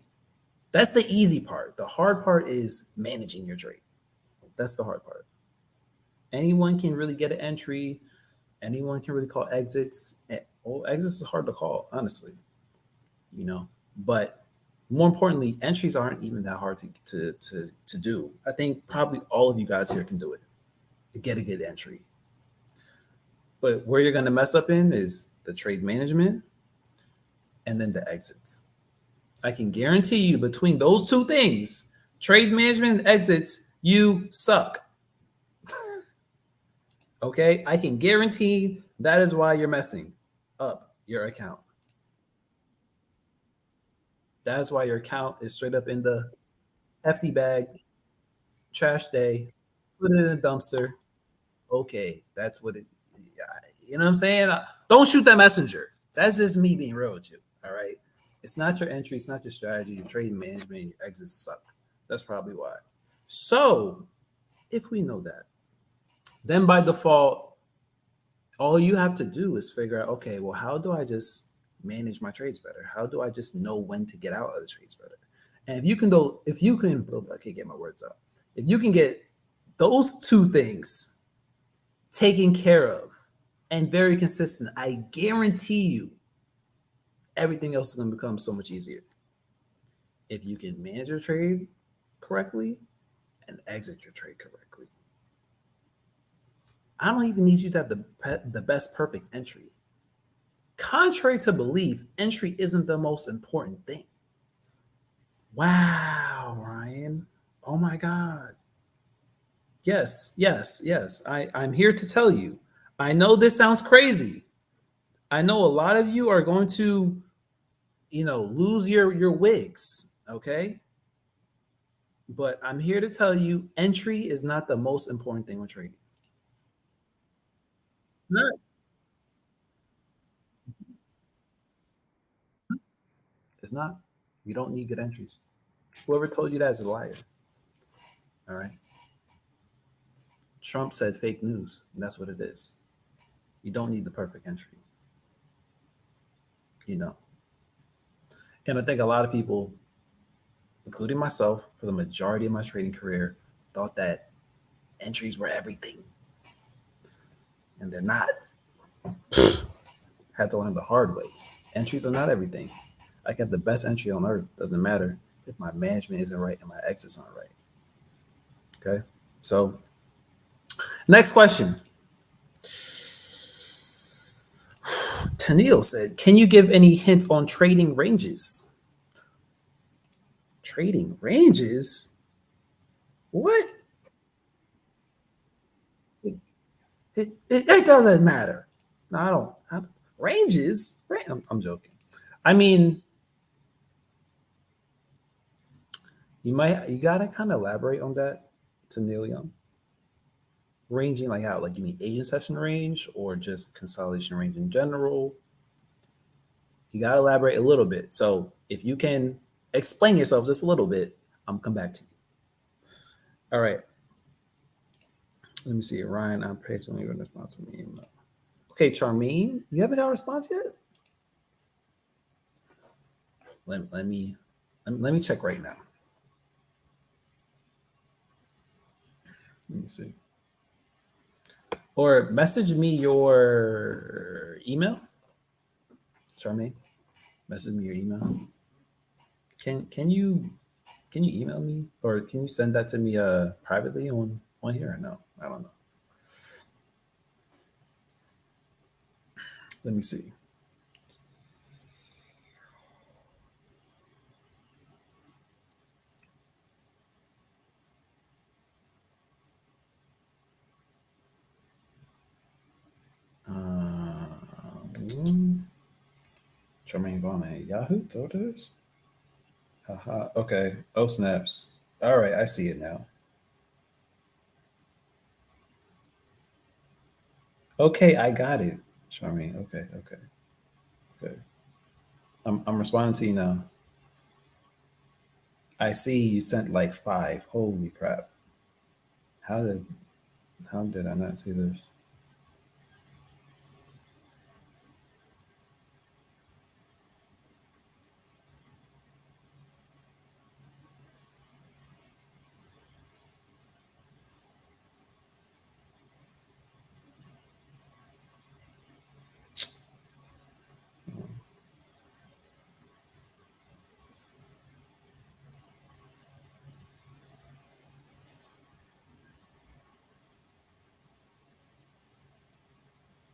That's the easy part. The hard part is managing your trade. That's the hard part. Anyone can really get an entry. Anyone can really call exits. Well, exits is hard to call, honestly. But more importantly, entries aren't even that hard to do. I think probably all of you guys here can do it. To get a good entry. But where you're going to mess up in is the trade management and then the exits. I can guarantee you between those two things, trade management and exits, you suck. Okay? I can guarantee that is why you're messing up your account. That is why your account is straight up in the hefty bag, trash day, put it in a dumpster. Okay, that's what it. You know what I'm saying? Don't shoot that messenger. That's just me being real with you. All right. It's not your entry. It's not your strategy. Your trade management, your exits suck. That's probably why. So, if we know that, then by default, all you have to do is figure out, okay, well, how do I just manage my trades better? How do I just know when to get out of the trades better? And okay, get my words out. If you can get those two things taken care of and very consistent, I guarantee you everything else is going to become so much easier. If you can manage your trade correctly and exit your trade correctly. I don't even need you to have the best perfect entry. Contrary to belief, entry isn't the most important thing. Wow, Ryan. Oh my God. Yes. I'm here to tell you. I know this sounds crazy. I know a lot of you are going to, lose your wigs. Okay. But I'm here to tell you entry is not the most important thing when trading. It's not. It's not. You don't need good entries. Whoever told you that is a liar. All right. Trump said fake news, and that's what it is. You don't need the perfect entry. You know. And I think a lot of people, including myself, for the majority of my trading career, thought that entries were everything. And they're not. Had to learn the hard way. Entries are not everything. I can have the best entry on earth. Doesn't matter if my management isn't right and my exits aren't right. Okay. So, next question. Tennille said, "Can you give any hints on trading ranges?" Trading ranges? What? It doesn't matter. No, I don't. Ranges? I'm joking. I mean, you gotta kind of elaborate on that to Neil Young. Ranging like how? Like you mean Asian session range or just consolidation range in general? You gotta elaborate a little bit. So if you can explain yourself just a little bit, I'm come back to you. All right. Let me see. Ryan, I'm patiently going to respond to me. Okay, Charmaine, you haven't got a response yet? Let me check right now. Let me see. Or message me your email, Charmaine. Message me your email. Can you email me or can you send that to me privately on here or no? I don't know. Let me see. Tremaine Vaughn at Yahoo. So it is. Haha. Okay. Oh snaps. All right, I see it now. Okay, I got it. Charmaine. Okay, okay, okay. I'm responding to you now. I see you sent like five. Holy crap! How did I not see this?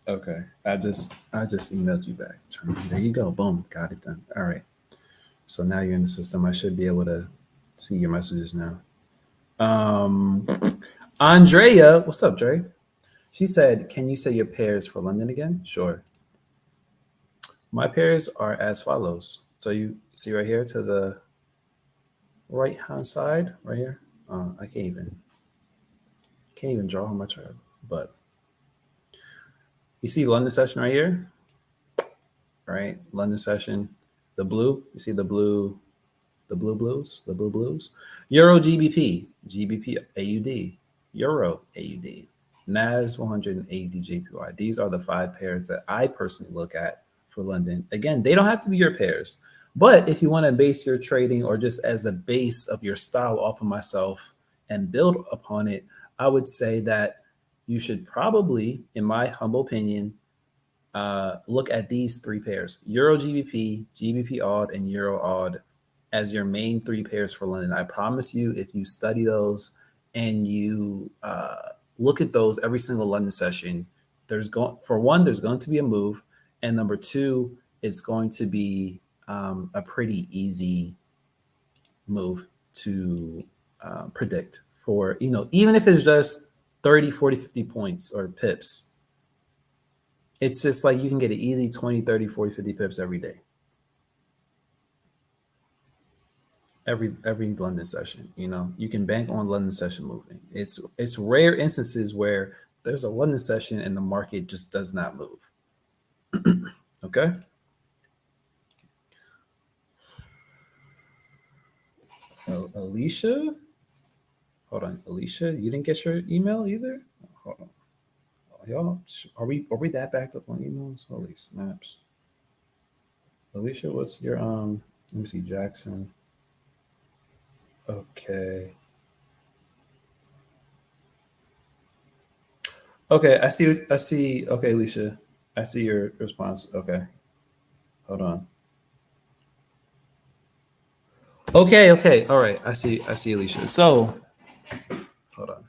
Okay, I just emailed you back. There you go. Boom, got it done. All right. So now you're in the system. I should be able to see your messages now. Um, Andrea, what's up, Dre? She said, "Can you say your pairs for London again?" Sure. My pairs are as follows. So you see right here to the right hand side, right here. I can't even draw how much I have. But you see London session right here, right? London session, the blue. You see the blue blues. Euro GBP, GBP AUD, Euro AUD, NAS 180 JPY. These are the five pairs that I personally look at for London. Again, they don't have to be your pairs, but if you want to base your trading or just as a base of your style off of myself and build upon it, I would say that you should probably, in my humble opinion, look at these three pairs: Euro GBP, GBP odd, and Euro odd as your main three pairs for London. I promise you, if you study those and you look at those every single London session, there's going to be a move, and number two, it's going to be a pretty easy move to predict for, even if it's just 30, 40, 50 points or pips. It's just like you can get an easy 20, 30, 40, 50 pips every day. Every London session, you can bank on London session moving. It's rare instances where there's a London session and the market just does not move. Okay. Alicia, hold on. Alicia, you didn't get your email either. Hold on. Y'all, are we that backed up on emails? Holy snaps. Alicia, what's your let me see, Jackson. Okay. Okay, I see. Okay, Alicia. I see your response. Okay. Hold on. Okay, okay. All right. I see Alicia. So hold on.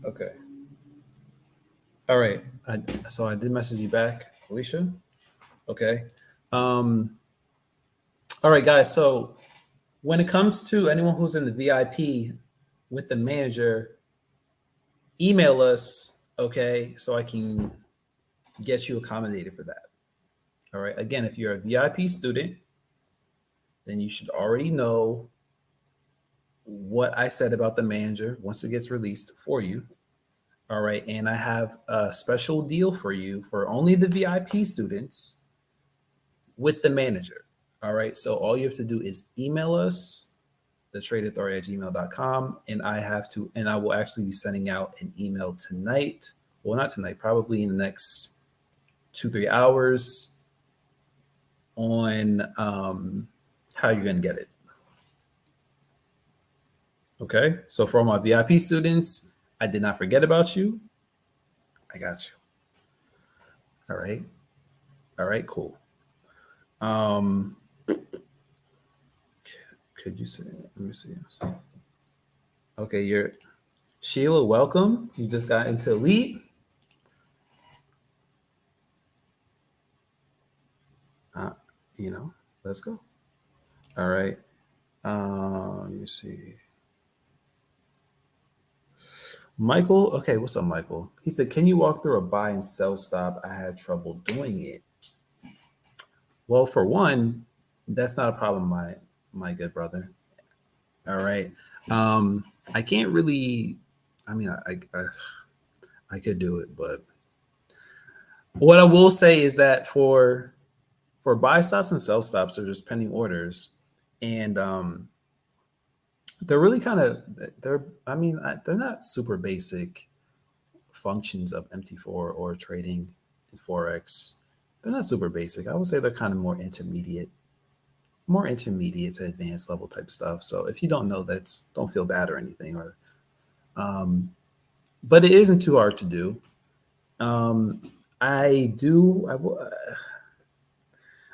Okay. All right. So I did message you back, Alicia. Okay. Um, all right, guys. So when it comes to anyone who's in the VIP with the manager, email us, okay, so I can get you accommodated for that. All right. Again, if you're a VIP student, then you should already know what I said about the manager once it gets released for you. All right. And I have a special deal for you for only the VIP students with the manager. All right. So all you have to do is email us, thetradeauthority@gmail.com. And I will actually be sending out an email tonight. Well, not tonight, probably in the next 2-3 hours on how you're going to get it. Okay. So for all my VIP students, I did not forget about you. I got you. All right. All right. Cool. Um, could you say? Let me see. Okay, you're Sheila. Welcome. You just got into Elite. let's go. All right. Let me see. Michael, okay, what's up, Michael? He said, "Can you walk through a buy and sell stop? I had trouble doing it." Well, for one, that's not a problem, my good brother. All right. I can't really. I mean, I could do it, but what I will say is that for buy stops and sell stops, they're just pending orders, and they're really kind of they're. I mean, they're not super basic functions of MT4 or trading in forex. They're not super basic. I would say they're kind of more intermediate to advanced level type stuff. So if you don't know, that's don't feel bad or anything. Or, but it isn't too hard to do. I do.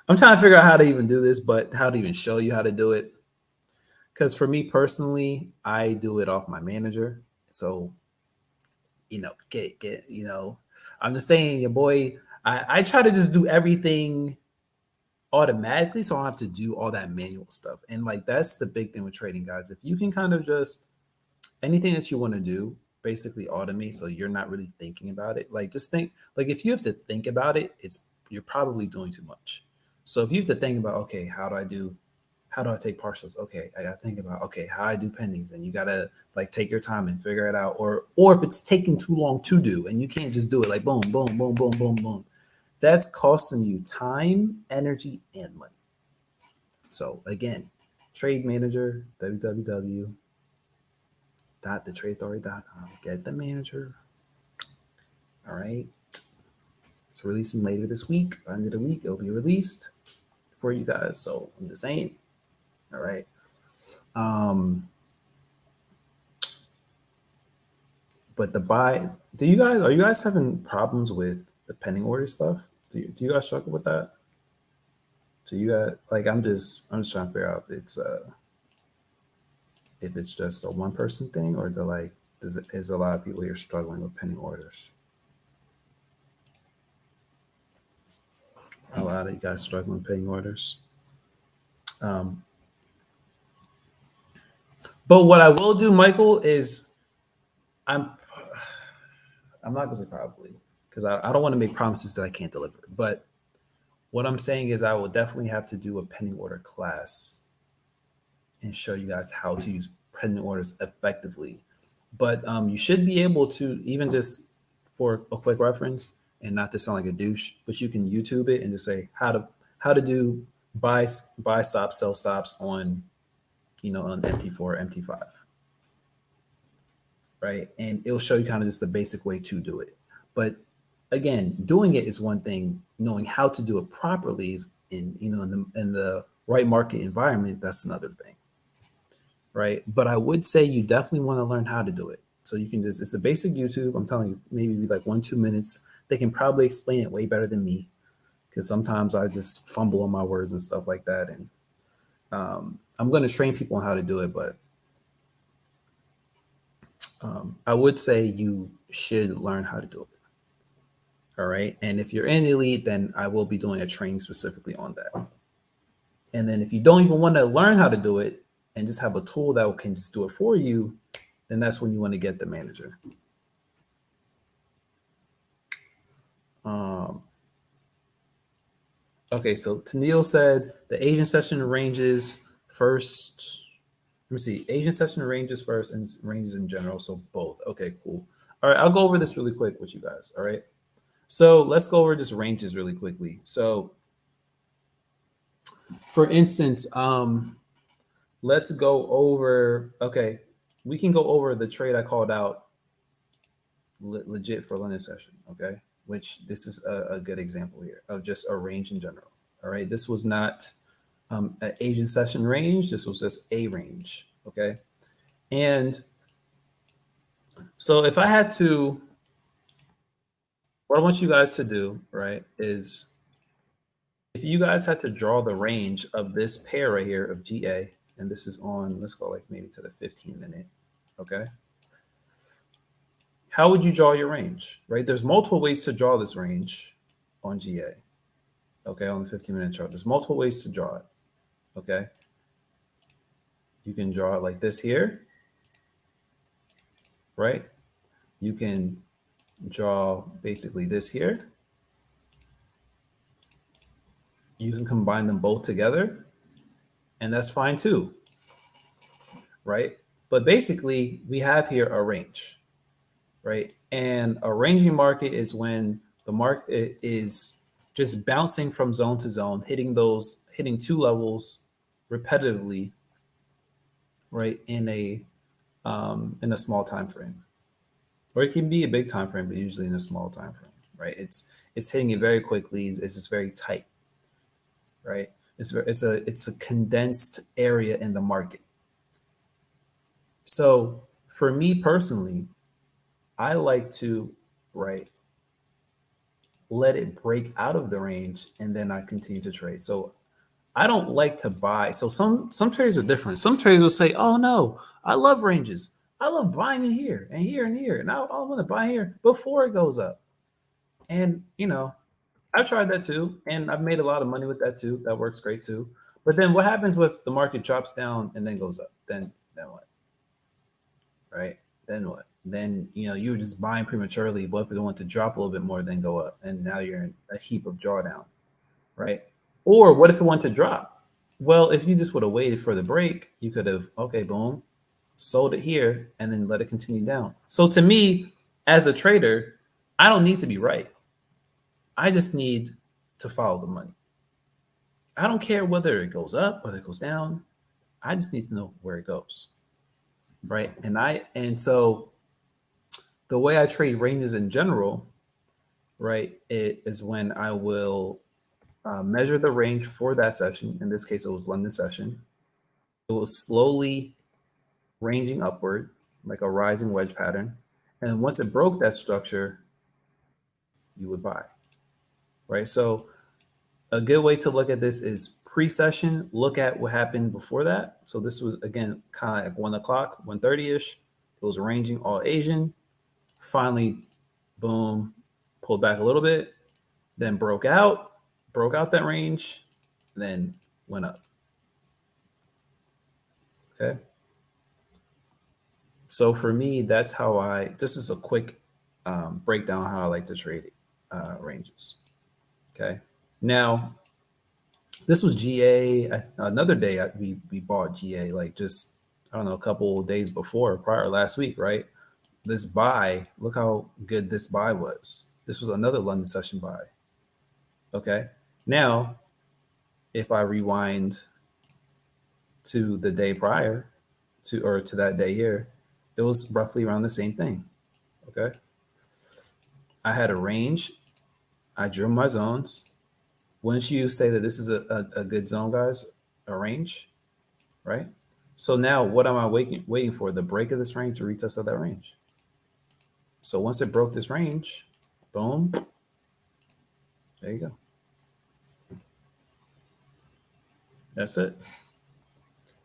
I'm trying to figure out how to even do this, but how to even show you how to do it. Because for me personally, I do it off my manager. So get I'm just saying, your boy. I try to just do everything automatically, so I don't have to do all that manual stuff. And like that's the big thing with trading, guys. If you can kind of just anything that you want to do, basically automate, so you're not really thinking about it. Like just think, like if you have to think about it, you're probably doing too much. So if you have to think about, okay, how do I take partials? Okay, I gotta think about okay, how I do pendings, and you gotta like take your time and figure it out. Or if it's taking too long to do, and you can't just do it like boom, boom, boom, boom, boom, boom. That's costing you time, energy, and money. So again, trade manager, www.thetradeauthority.com. Get the manager. All right. It's releasing later this week. By the end of the week, it'll be released for you guys. So I'm just saying. All right. But the buy, are you guys having problems with the pending order stuff? Do you guys struggle with that? Do you guys like I'm just trying to figure out if it's just a one person thing or is a lot of people here struggling with pending orders? A lot of you guys struggling with pending orders. Um, but what I will do, Michael, is I'm I'm not gonna say probably because I don't want to make promises that I can't deliver. But what I'm saying is I will definitely have to do a pending order class and show you guys how to use pending orders effectively. But you should be able to, even just for a quick reference and not to sound like a douche, but you can YouTube it and just say how to do buy stops, sell stops on on MT4, MT5, right? And it'll show you kind of just the basic way to do it. But again, doing it is one thing. Knowing how to do it properly is in the right market environment. That's another thing, right? But I would say you definitely want to learn how to do it. So you can it's a basic YouTube. I'm telling you, maybe like 1-2 minutes. They can probably explain it way better than me because sometimes I just fumble on my words and stuff like that. And I'm going to train people on how to do it, but I would say you should learn how to do it. All right. And if you're in elite, then I will be doing a training specifically on that. And then if you don't even want to learn how to do it and just have a tool that can just do it for you, then that's when you want to get the manager. Okay, so Tennille said the Asian session ranges first. Let me see. Asian session ranges first and ranges in general. So both. Okay, cool. All right, I'll go over this really quick with you guys. All right. So let's go over just ranges really quickly. So for instance, let's go over, okay, we can go over the trade I called out legit for London session, okay? Which this is a good example here of just a range in general. All right, this was not an Asian session range. This was just a range, okay? And so if I had to, what I want you guys to do, right, is if you guys had to draw the range of this pair right here of GA, and this is on, let's go like maybe to the 15-minute, okay? How would you draw your range, right? There's multiple ways to draw this range on GA, okay, on the 15-minute chart. There's multiple ways to draw it, okay? You can draw it like this here, right? You can draw basically this here. You can combine them both together, and that's fine too, right? But basically, we have here a range, right? And a ranging market is when the market is just bouncing from zone to zone, hitting two levels repetitively, right? In a small time frame, or it can be a big time frame, but usually in a small time frame, right? It's hitting it very quickly. It's just very tight, right? It's a condensed area in the market. So for me personally, I like to, right, let it break out of the range and then I continue to trade. So I don't like to buy. So some traders are different. Some traders will say, "Oh no, I love ranges. I love buying in here and here and here, and I want to buy here before it goes up." And I've tried that too, and I've made a lot of money with that too. That works great too. But then what happens if the market drops down and then goes up? Then what? Right? Then what? Then you were just buying prematurely. But if it want to drop a little bit more, then go up, and now you're in a heap of drawdown, right? Or what if it want to drop? Well, if you just would have waited for the break, you could have, okay, boom, sold it here and then let it continue down. So to me, as a trader, I don't need to be right. I just need to follow the money. I don't care whether it goes up, whether it goes down. I just need to know where it goes. Right. And so the way I trade ranges in general, right, it is when I will measure the range for that session. In this case, it was London session. It was slowly ranging upward, like a rising wedge pattern. And once it broke that structure, you would buy, right? So a good way to look at this is pre-session. Look at what happened before that. So this was, again, kind of like 1 o'clock, 1:30ish. It was ranging all Asian. Finally, boom, pulled back a little bit, then broke out that range, then went up. Okay. So for me, that's how this is a quick breakdown how I like to trade ranges. Okay. Now, this was GA. Another day we bought GA, like just, I don't know, a couple of days before, prior last week, right? This buy, look how good this buy was. This was another London session buy. Okay. Now, if I rewind to the day prior to that day here, it was roughly around the same thing. Okay. I had a range. I drew my zones. Wouldn't you say that this is a good zone, guys? A range, right? So now what am I waiting for? The break of this range to retest of that range. So once it broke this range, boom, there you go. That's it.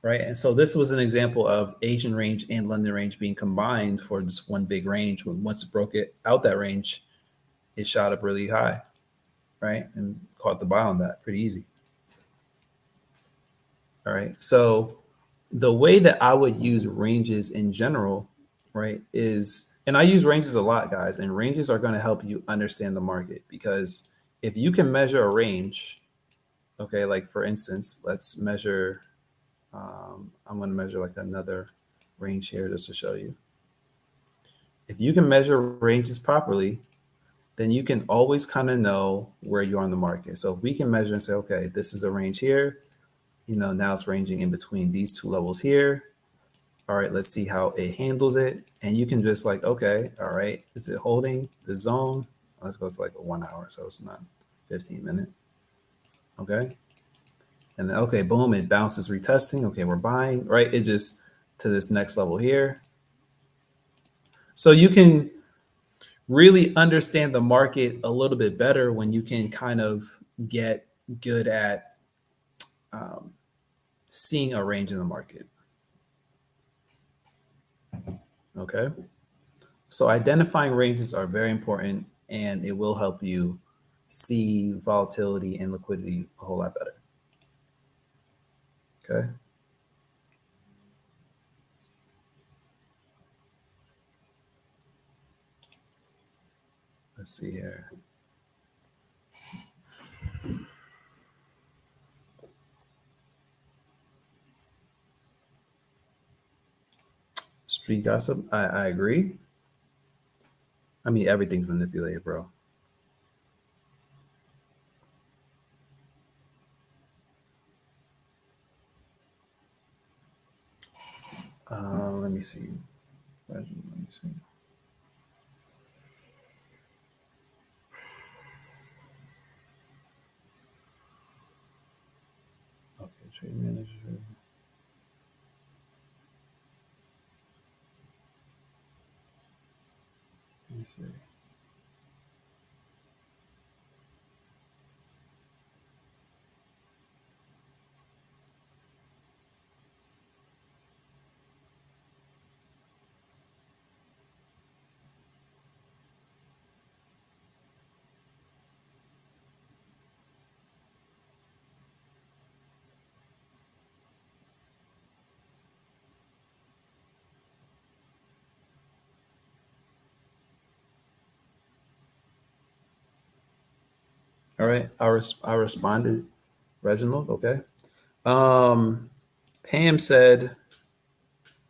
Right. And so this was an example of Asian range and London range being combined for this one big range. When once it broke it out that range, it shot up really high, right? And caught the buy on that pretty easy. All right. So the way that I would use ranges in general, right, is, and I use ranges a lot, guys, and ranges are going to help you understand the market, because if you can measure a range, okay, like for instance, let's measure, I'm going to measure like another range here just to show you. If you can measure ranges properly, then you can always kind of know where you are in the market. So if we can measure and say, okay, this is a range here, now it's ranging in between these two levels here. All right, let's see how it handles it. And you can just like, okay, all right, is it holding the zone? Let's go to like a 1 hour, so it's not 15 minute. Okay. And then, okay, boom, it bounces retesting. Okay, we're buying, right? It just to this next level here. So you can really understand the market a little bit better when you can kind of get good at seeing a range in the market. Okay. So identifying ranges are very important, and it will help you see volatility and liquidity a whole lot better. Okay. Let's see here. Street gossip. I agree. I mean, everything's manipulated, bro. Let me see. Let me see. Okay, trade manager. Let me see. All right, I responded, Reginald. Okay. Pam said,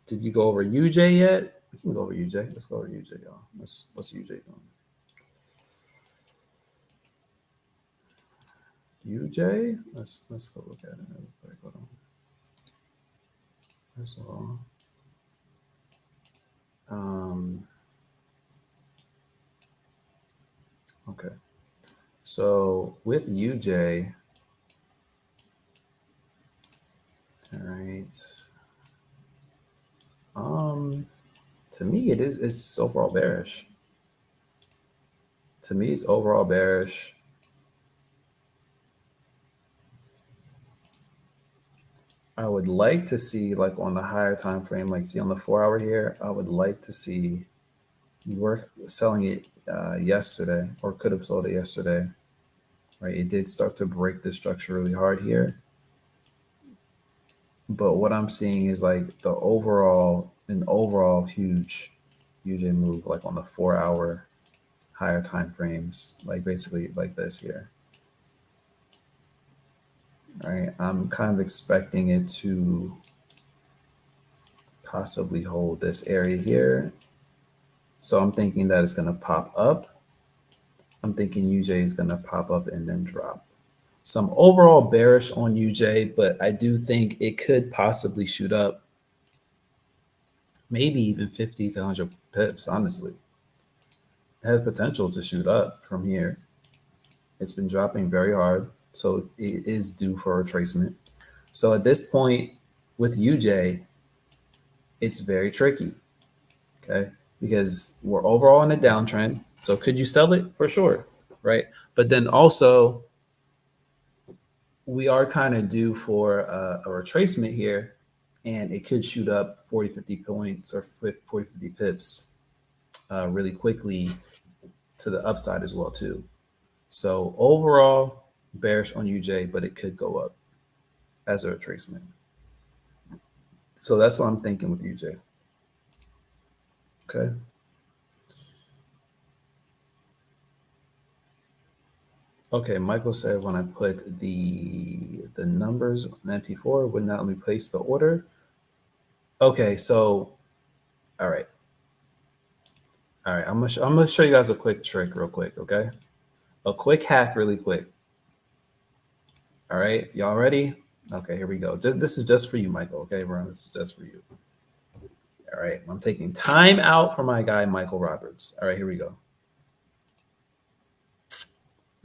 "Did you go over UJ yet?" We can go over UJ. Let's go over UJ, y'all. What's UJ doing? UJ. Let's go look at it real quick. Hold on. First of all, okay. So with UJ, all right. To me, it's overall bearish. To me, it's overall bearish. I would like to see, like, on the higher time frame, like see on the 4 hour here, I would like to see you were selling it yesterday, or could have sold it yesterday, right? It did start to break the structure really hard here. But what I'm seeing is like an overall huge UJ move, like on the 4 hour higher time frames, like basically like this here. Right. I'm kind of expecting it to possibly hold this area here. So I'm thinking that it's going to pop up. I'm thinking UJ is going to pop up and then drop. So I'm overall bearish on UJ, but I do think it could possibly shoot up, maybe even 50 to 100 pips, honestly. It has potential to shoot up from here. It's been dropping very hard, so it is due for a retracement. So at this point with UJ, it's very tricky, okay? Because we're overall in a downtrend. So could you sell it? For sure, right? But then also, we are kind of due for a retracement here, and it could shoot up 40, 50 points or 40, 50 pips really quickly to the upside as well, too. So overall, bearish on UJ, but it could go up as a retracement. So that's what I'm thinking with UJ. Okay. Okay, Michael said when I put the numbers on MP4, would not let me place the order. Okay, so all right. All right, I'm gonna show you guys a quick trick real quick, okay? A quick hack really quick. All right, y'all ready? Okay, here we go. This is just for you, Michael, okay, everyone? This is just for you. All right, I'm taking time out for my guy, Michael Roberts. All right, here we go.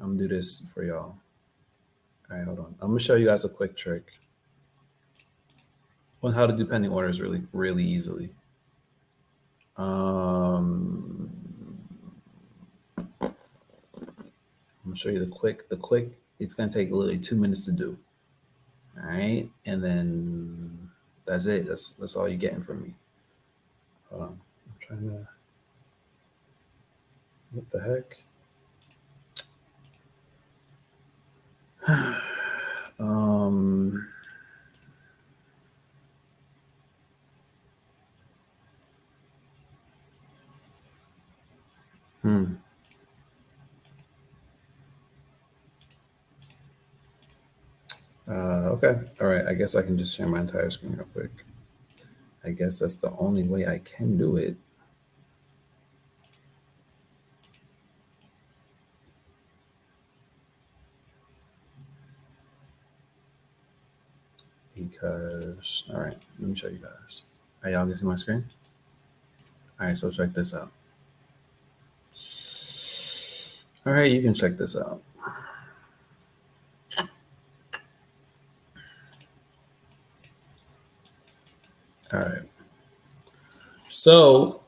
I'm gonna do this for y'all. All right, hold on. I'm gonna show you guys a quick trick on how to do pending orders really easily. I'm gonna show you the quick. It's gonna take literally 2 minutes to do. All right, and then that's it. That's all you're getting from me. Hold on, I'm trying to. What the heck? um, hmm. Okay. All right. I guess I can just share my entire screen real quick. I guess that's the only way I can do it. Because, all right, let me show you guys. Are y'all gonna see my screen? All right, so check this out. All right, you can check this out. All right. So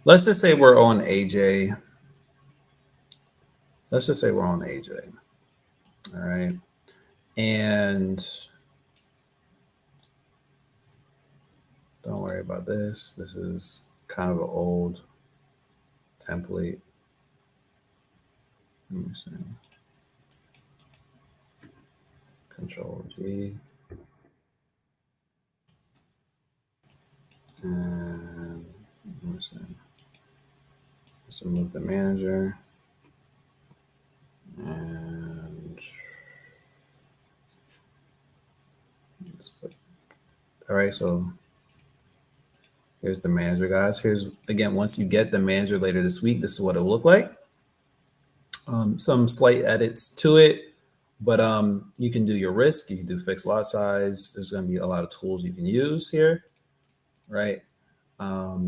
let's just say we're on AJ. Let's just say we're on AJ. All right. And don't worry about this. This is kind of an old template. Let me see. Control D. And let me see. Let's remove the manager. And let's put, all right, so here's the manager, guys. Here's, again, once you get the manager later this week, this is what it will look like. Some slight edits to it, but you can do your risk, you can do fixed lot size. There's going to be a lot of tools you can use here, right? But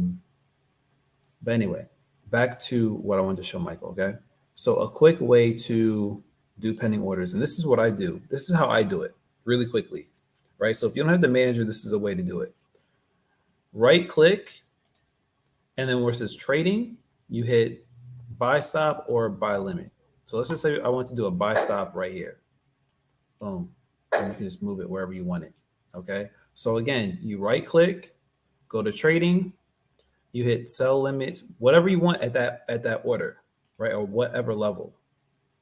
anyway, back to what I wanted to show Michael, okay? So a quick way to do pending orders, and this is what I do. This is how I do it really quickly, right? So if you don't have the manager, this is a way to do it. Right click, and then where it says trading, you hit buy stop or buy limit. So let's just say I want to do a buy stop right here. Boom. And you can just move it wherever you want it. Okay. So again, you right click, go to trading, you hit sell limits, whatever you want at that order, right? Or whatever level.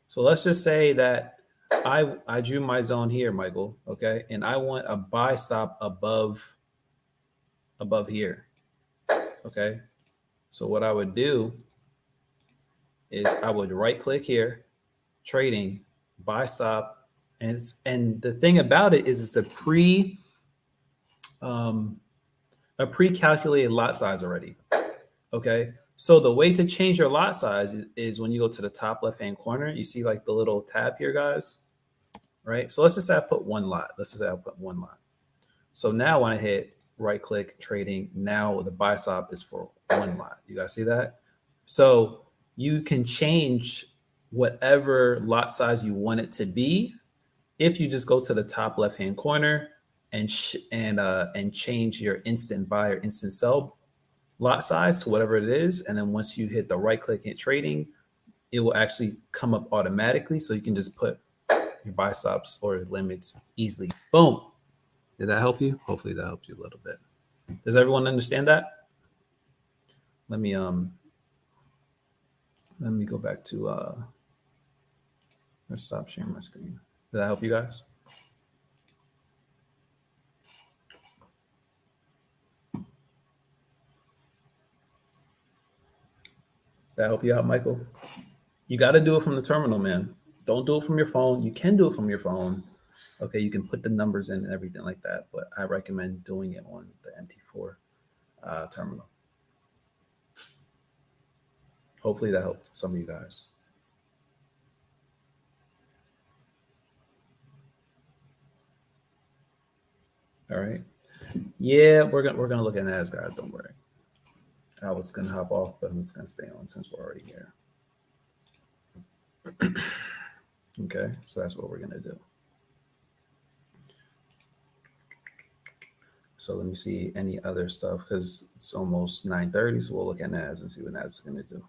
So let's just say that I drew my zone here, Michael. Okay. And I want a buy stop above here. Okay. So what I would do is I would right click here, trading, buy stop, and the thing about it is it's a pre-calculated lot size already. Okay. So the way to change your lot size is when you go to the top left-hand corner, you see like the little tab here, guys, right? So let's just say I put one lot. Let's just say I put one lot. So now when I hit right click trading, now the buy stop is for one lot. You guys see that? So you can change whatever lot size you want it to be if you just go to the top left hand corner and change your instant buy or instant sell lot size to whatever it is. And then once you hit the right click hit trading, it will actually come up automatically. So you can just put your buy stops or limits easily. Boom. Did that help you? Hopefully that helped you a little bit. Does everyone understand that? Let me go back to let's stop sharing my screen. Did that help you guys? That help you out, Michael? You got to do it from the terminal, man. Don't do it from your phone. You can do it from your phone. Okay, you can put the numbers in and everything like that, but I recommend doing it on the MT4 terminal. Hopefully that helped some of you guys. All right. Yeah, we're gonna look at NAS, guys. Don't worry. I was gonna hop off, but I'm just gonna stay on since we're already here. Okay, so that's what we're gonna do. So let me see any other stuff because it's almost 9:30. So we'll look at NAS and see what NAS is gonna do.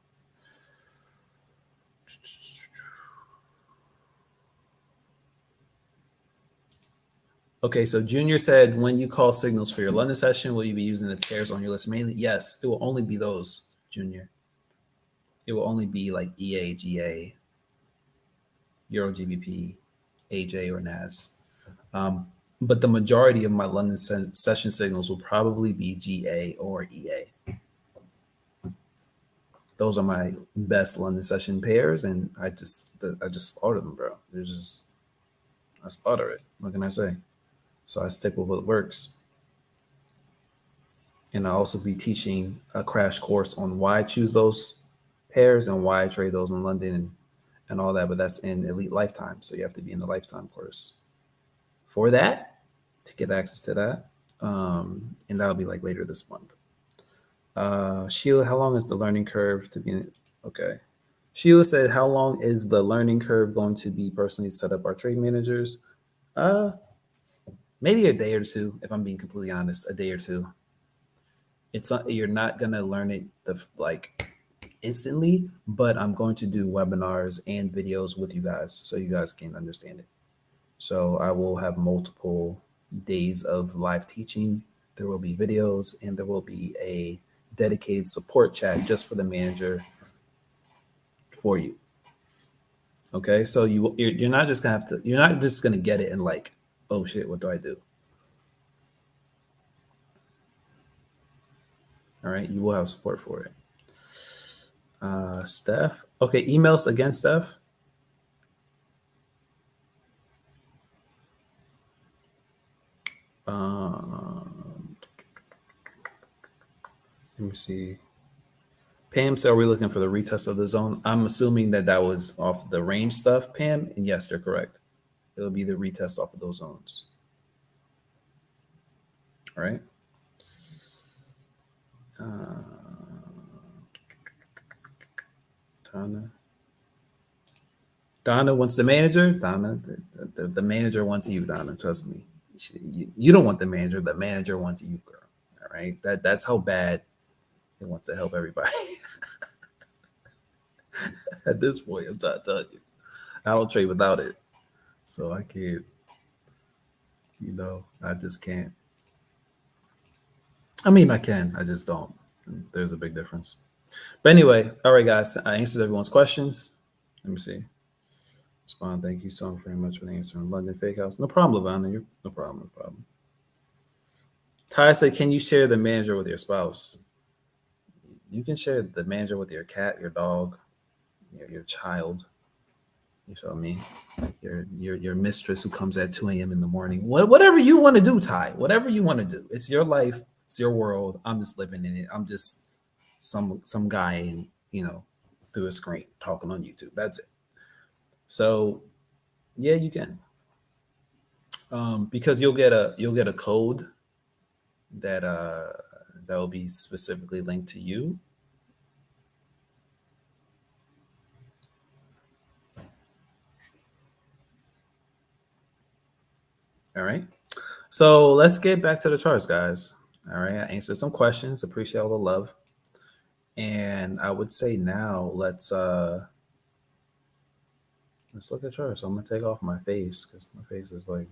Okay, so Junior said, when you call signals for your London session, will you be using the pairs on your list mainly? Yes, it will only be those, Junior. It will only be like EA, GA, Euro GBP, AJ, or NAS. Um, but the majority of my London session signals will probably be GA or EA. Those are my best London session pairs, and I just slaughter them, bro. They're just I slaughter it. What can I say? So I stick with what works. And I'll also be teaching a crash course on why I choose those pairs and why I trade those in London and all that. But that's in Elite Lifetime. So you have to be in the Lifetime course for that to get access to that. And that'll be like later this month. Sheila, how long is the learning curve to be? Okay. Sheila said, how long is the learning curve going to be personally set up our trade managers? Uh, Maybe a day or two, if I'm being completely honest, a day or two. It's not, you're not gonna learn it like instantly, but I'm going to do webinars and videos with you guys so you guys can understand it. So I will have multiple days of live teaching. There will be videos and there will be a dedicated support chat just for the manager for you. Okay, so you're not just gonna have to. You're not just gonna get it and like, oh shit, what do I do? All right, you will have support for it. Steph, okay, emails again, Steph. Um, Let me see. Pam said, are we looking for the retest of the zone? I'm assuming that that was off the range stuff, Pam. And yes, you're correct. It'll be the retest off of those zones. All right. Donna. Donna wants the manager. Donna, the manager wants you, Donna. Trust me. You don't want the manager. The manager wants you, girl. All right. That's how bad it wants to help everybody. At this point, I'm trying to tell you, I don't trade without it. So I can't, I just can't. I mean, I can, I just don't. There's a big difference. But anyway, all right, guys, I answered everyone's questions. Let me see. Respond. Thank you so very much for the answer on London Fake House. No problem, Lavana. No problem. No problem. Ty said, can you share the manager with your spouse? You can share the manager with your cat, your dog, your child. You feel me? Your mistress who comes at 2 a.m. in the morning. Whatever you want to do, Ty. Whatever you want to do. It's your life. It's your world. I'm just living in it. I'm just some guy in, through a screen talking on YouTube. That's it. So yeah, you can. Because you'll get a code that will be specifically linked to you. All right. So let's get back to the charts, guys. All right. I answered some questions. Appreciate all the love. And I would say now let's look at charts. So I'm gonna take off my face because my face is like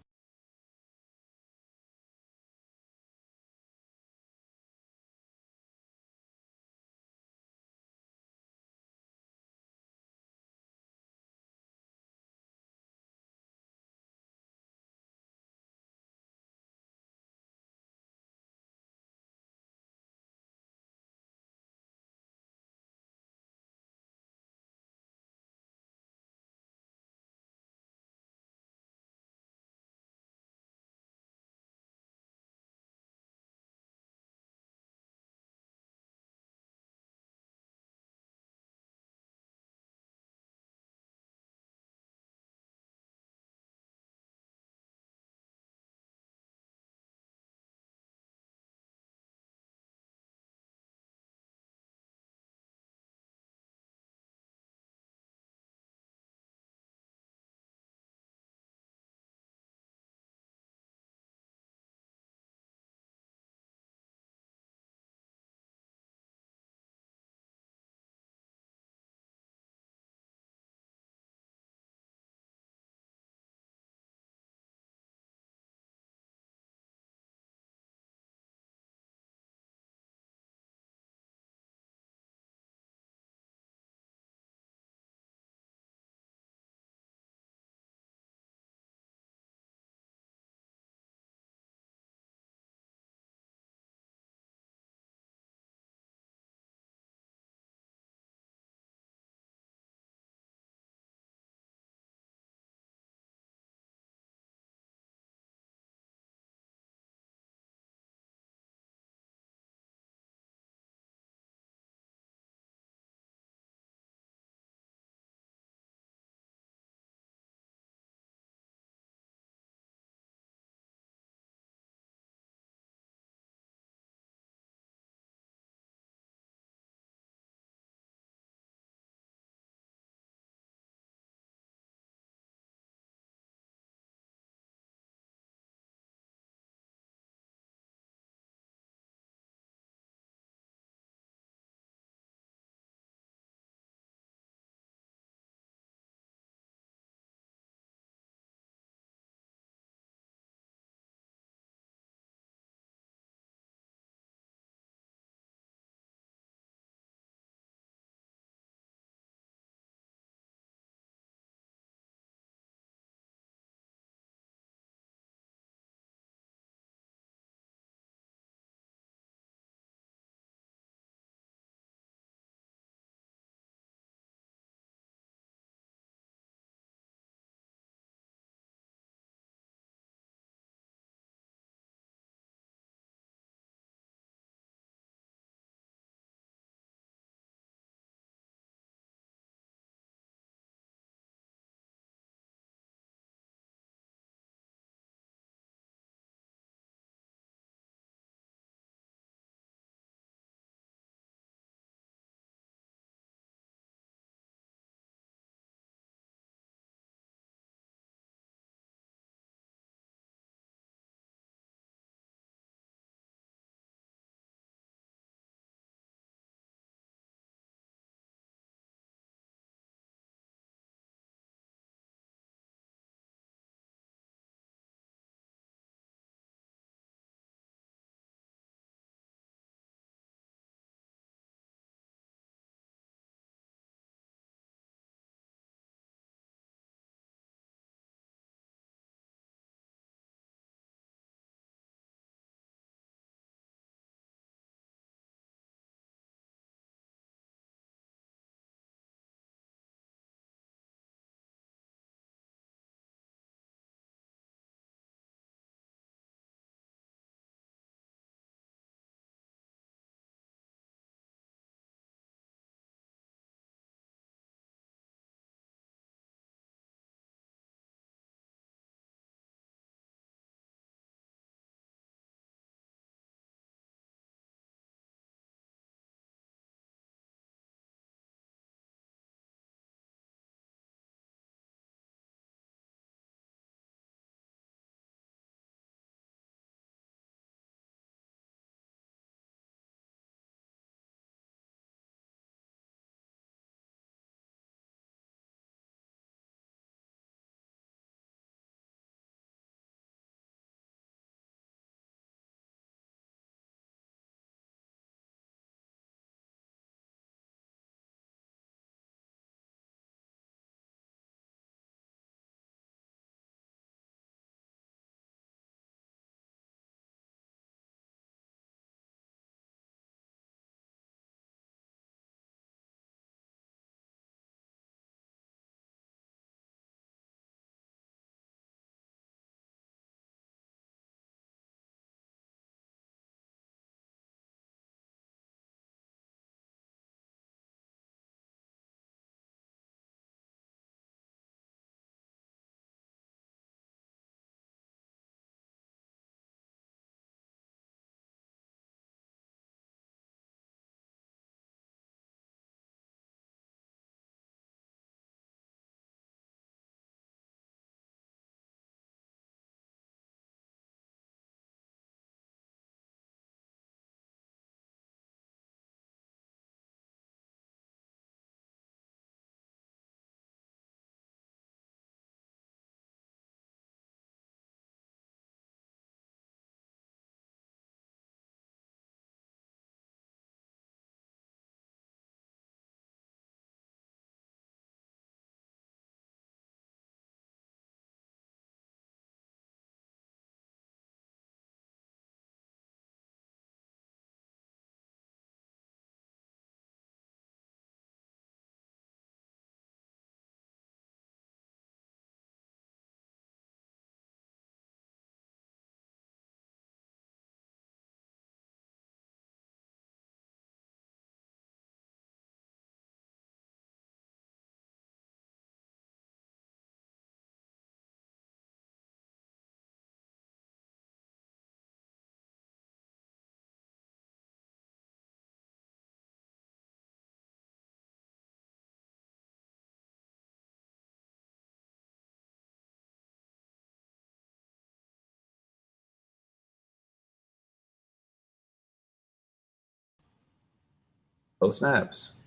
Oh snaps!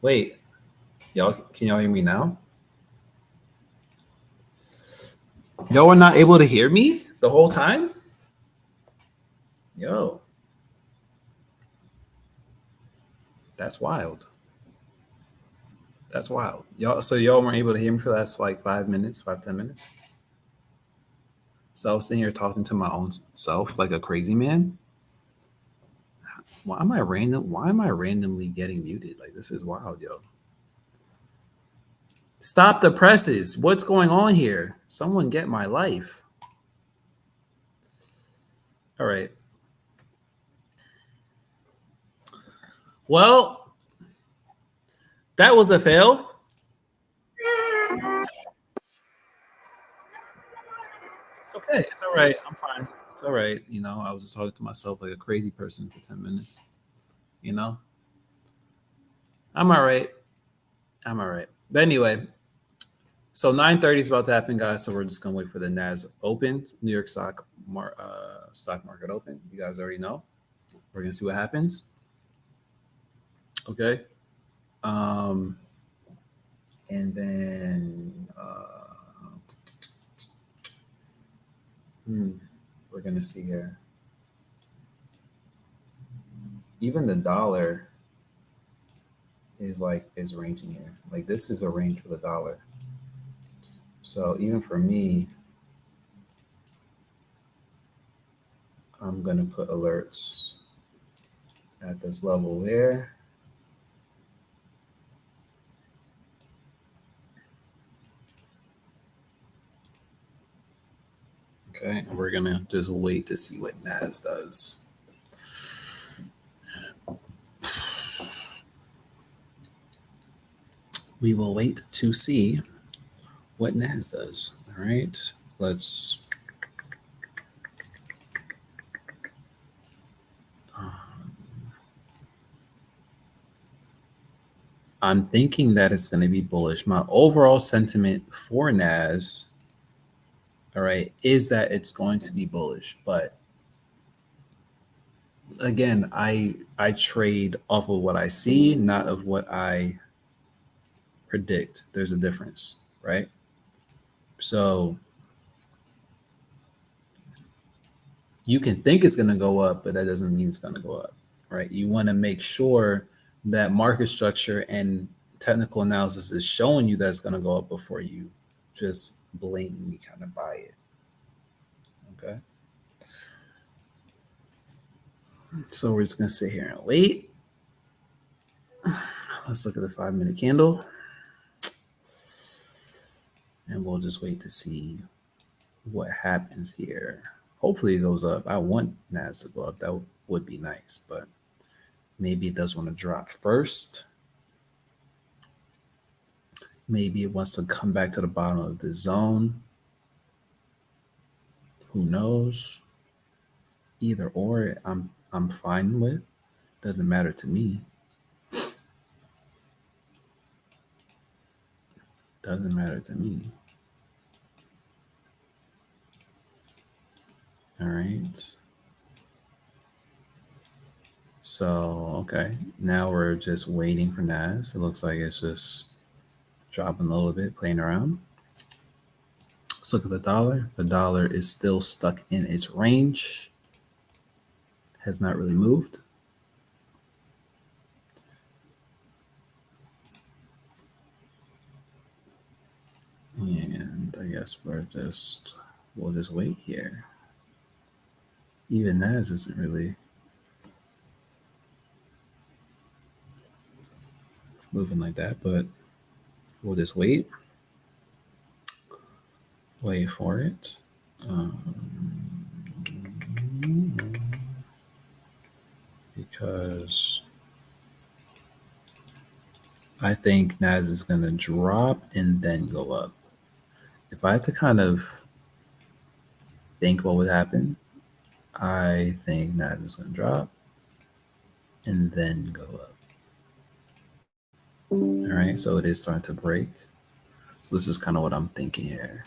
Wait, y'all, can y'all hear me now? Y'all were not able to hear me the whole time? Yo, that's wild. That's wild. Y'all, so y'all weren't able to hear me for the last like 5 minutes, 5, 10 minutes. So I was sitting here talking to my own self like a crazy man. Why am I randomly getting muted? Like this is wild, yo. Stop the presses. What's going on here? Someone get my life. All right. Well, that was a fail. It's okay. It's all right. I'm fine. It's all right. You know, I was just talking to myself like a crazy person for 10 minutes. You know, I'm all right. I'm all right. But anyway, so 9:30 is about to happen, guys. So we're just gonna wait for the Nas Open, New York stock market open. You guys already know. We're gonna see what happens. Okay. Um, and then we're gonna see here. Even the dollar is ranging here. Like this is a range for the dollar. So even for me, I'm gonna put alerts at this level there. Okay, and we're gonna just wait to see what Nas does. We will wait to see what Nas does. All right, let's. I'm thinking that it's going to be bullish. My overall sentiment for Nas, all right, is that it's going to be bullish. But again, I trade off of what I see, not of what I predict. There's a difference, right? So you can think it's going to go up, but that doesn't mean it's going to go up, right? You want to make sure that market structure and technical analysis is showing you that it's going to go up before you just blatantly kind of buy it. Okay. So we're just going to sit here and wait. Let's look at the 5-minute candle. And we'll just wait to see what happens here. Hopefully it goes up. I want NAS to go up. That would be nice, but maybe it does want to drop first. Maybe it wants to come back to the bottom of the zone. Who knows? Either or, I'm fine with. Doesn't matter to me. Doesn't matter to me. All right. So, okay. Now we're just waiting for NAS. It looks like it's just dropping a little bit, playing around. Let's look at the dollar. The dollar is still stuck in its range. Has not really moved. And I guess we'll just wait here. Even NAS isn't really moving like that, but we'll just wait. Wait for it. Because I think NAS is going to drop and then go up. If I had to kind of think what would happen, I think NAS is going to drop and then go up. All right, so it is starting to break. So this is kind of what I'm thinking here.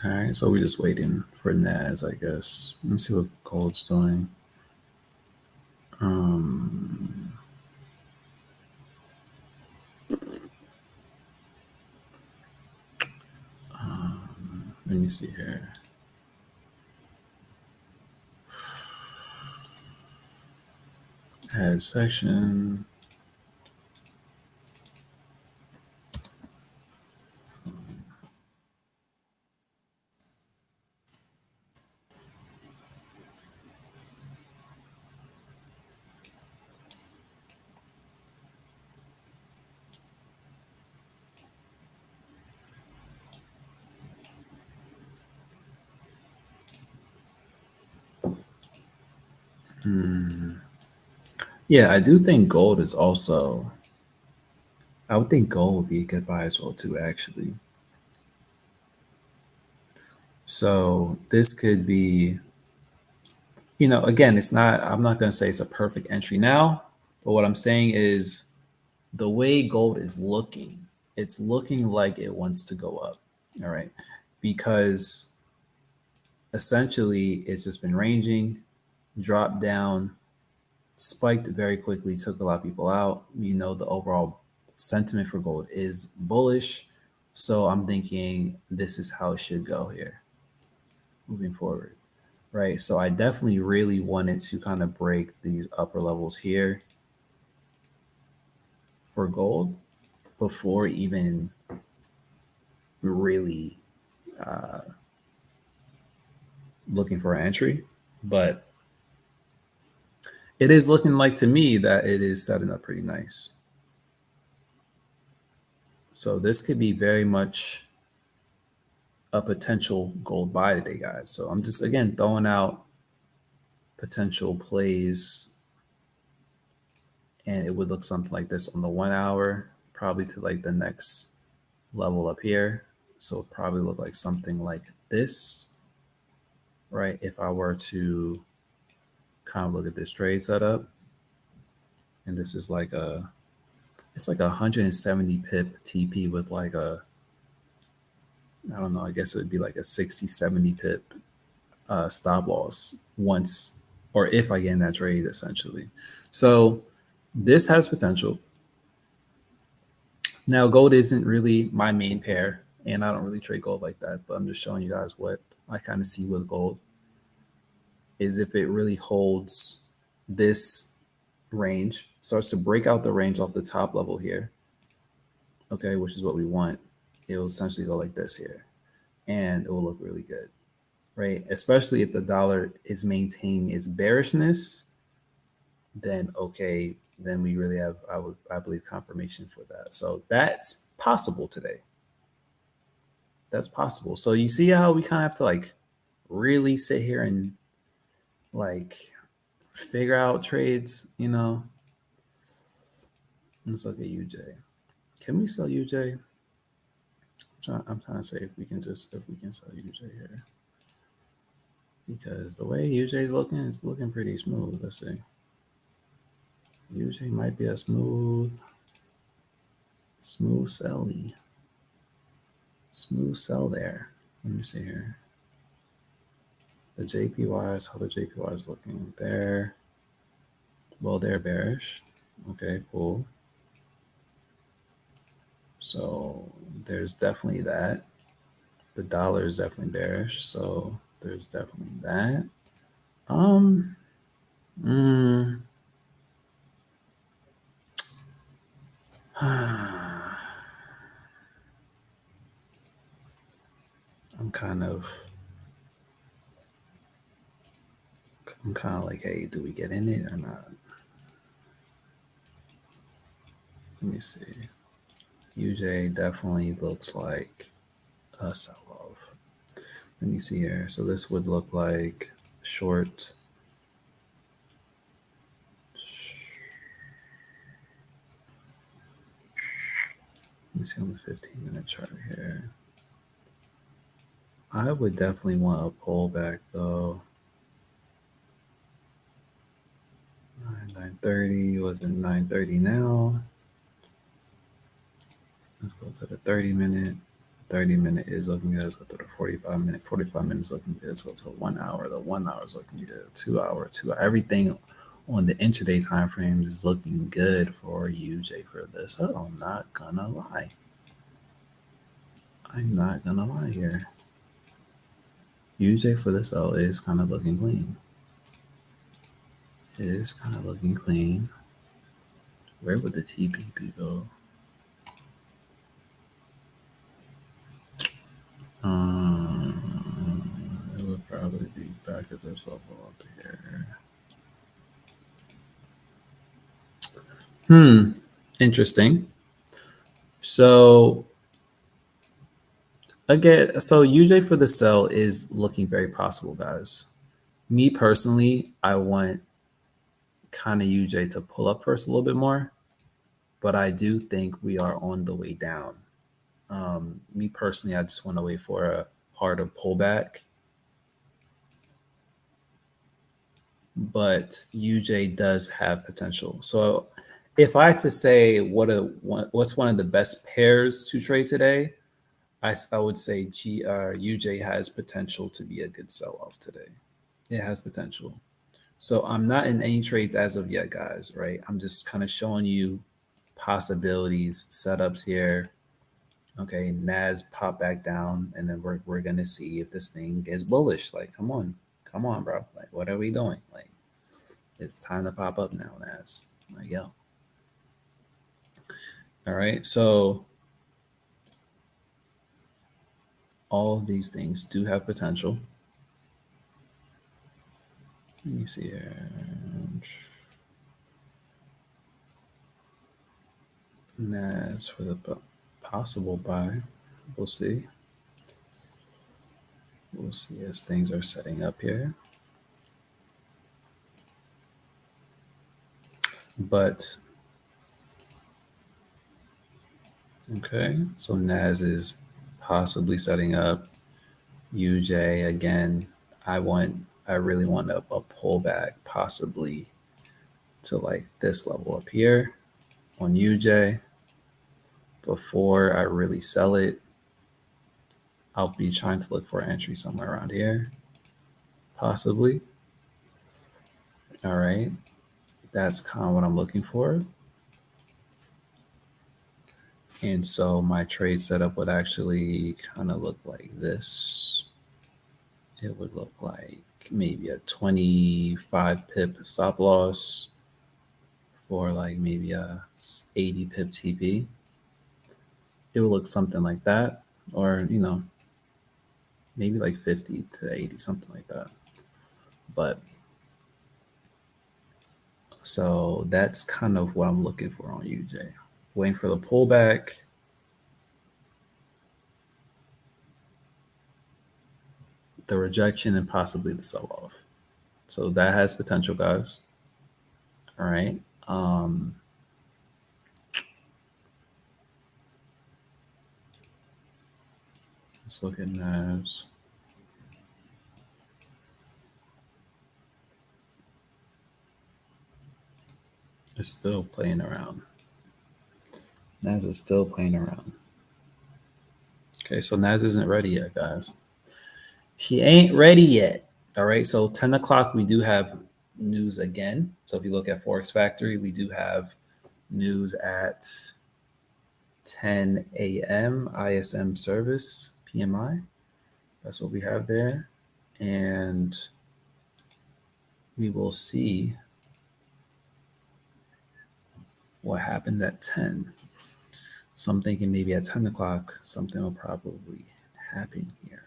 All right, so we're just waiting for Nas, I guess. Let's see what gold's doing. Um, Let me see here. Add section. Yeah, I do think gold is also. I would think gold would be a good buy as well too, actually. So this could be, again, it's not. I'm not going to say it's a perfect entry now, but what I'm saying is the way gold is looking, it's looking like it wants to go up. All right, because essentially it's just been ranging, dropped down, spiked very quickly, took a lot of people out. The overall sentiment for gold is bullish. So I'm thinking this is how it should go here moving forward. Right. So I definitely really wanted to kind of break these upper levels here for gold before even really looking for an entry. But it is looking like to me that it is setting up pretty nice. So this could be very much a potential gold buy today, guys. So I'm just again throwing out potential plays, and it would look something like this on the 1 hour, probably to like the next level up here. So it probably look like something like this, right? If I were to kind of look at this trade setup, and this is like it's like 170 pip TP with like I don't know, I guess it would be like a 60, 70 pip stop loss once or if I get in that trade, essentially. So this has potential. Now, gold isn't really my main pair, and I don't really trade gold like that, but I'm just showing you guys what I kind of see with gold is if it really holds this range, starts to break out the range off the top level here, okay, which is what we want. It will essentially go like this here, and it will look really good, right? Especially if the dollar is maintaining its bearishness, then okay, then we really have, I believe, confirmation for that. So that's possible today. That's possible. So you see how we kind of have to like really sit here and like figure out trades. Let's look at UJ. Can we sell UJ? I'm trying to say if we can sell UJ here. Because the way UJ is looking, it's looking pretty smooth. Let's see. UJ might be a smooth selly. Smooth sell there. Let me see here. The JPYs, how the JPY is looking there. Well, they're bearish. Okay, cool. So there's definitely that. The dollar is definitely bearish. So there's definitely that. Um, mm, I'm kind of like, hey, do we get in it or not? Let me see. UJ definitely looks like a sell off. Let me see here. So this would look like short. Let me see on the 15-minute chart here. I would definitely want a pullback though. 930 was it 930 now? Let's go to the 30-minute. 30-minute is looking good. Let's go to the 45-minute. 45 minutes looking good. Let's go to 1 hour. The 1 hour is looking good. 2 hour, 2 hour. Everything on the intraday time frames is looking good for UJ for this. Oh, I'm not gonna lie. I'm not gonna lie here. UJ for this L is kind of looking clean. It is kind of looking clean. Where would the TPP go? It would probably be back at this level up here. Interesting. So again, so UJ for the sell is looking very possible, guys. Me personally, I want kind of UJ to pull up first a little bit more, but I do think we are on the way down. Me personally, I just want to wait for a harder pullback. But UJ does have potential. So if I had to say what's one of the best pairs to trade today, I would say UJ has potential to be a good sell-off today. It has potential. So I'm not in any trades as of yet, guys, right? I'm just kind of showing you possibilities, setups here. Okay, NAS pop back down, and then we're gonna see if this thing gets bullish. Like, come on, bro. Like, what are we doing? Like, it's time to pop up now, NAS. Like, yo. All right, so all of these things do have potential. Let me see here. NAS for the possible buy. We'll see. We'll see as things are setting up here. But okay, so NAS is possibly setting up. UJ again. I really want a pullback possibly to like this level up here on UJ before I really sell it. I'll be trying to look for an entry somewhere around here, possibly. All right, that's kind of what I'm looking for. And so my trade setup would actually kind of look like this. It would look like maybe a 25 pip stop loss for like maybe a 80 pip TP. It would look something like that, or maybe like 50 to 80, something like that. But so that's kind of what I'm looking for on UJ. Waiting for the pullback. The rejection and possibly the sell-off. So that has potential, guys. All right. Let's look at NAS. It's still playing around. NAS is still playing around. Okay, so NAS isn't ready yet, guys. He ain't ready yet. All right, so 10 o'clock, we do have news again. So if you look at Forex Factory, we do have news at 10 a.m. ISM service PMI. That's what we have there. And we will see what happens at 10. So I'm thinking maybe at 10 o'clock, something will probably happen here.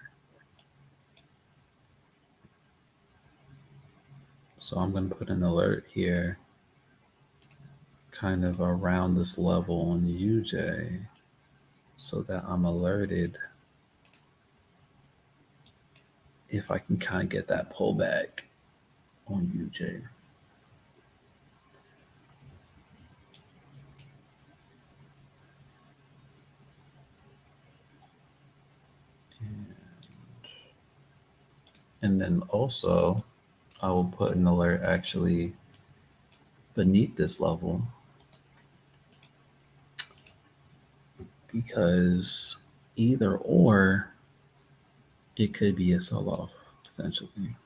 So I'm going to put an alert here kind of around this level on UJ so that I'm alerted if I can kind of get that pullback on UJ. And then also I will put an alert actually beneath this level because Either or, it could be a sell-off potentially.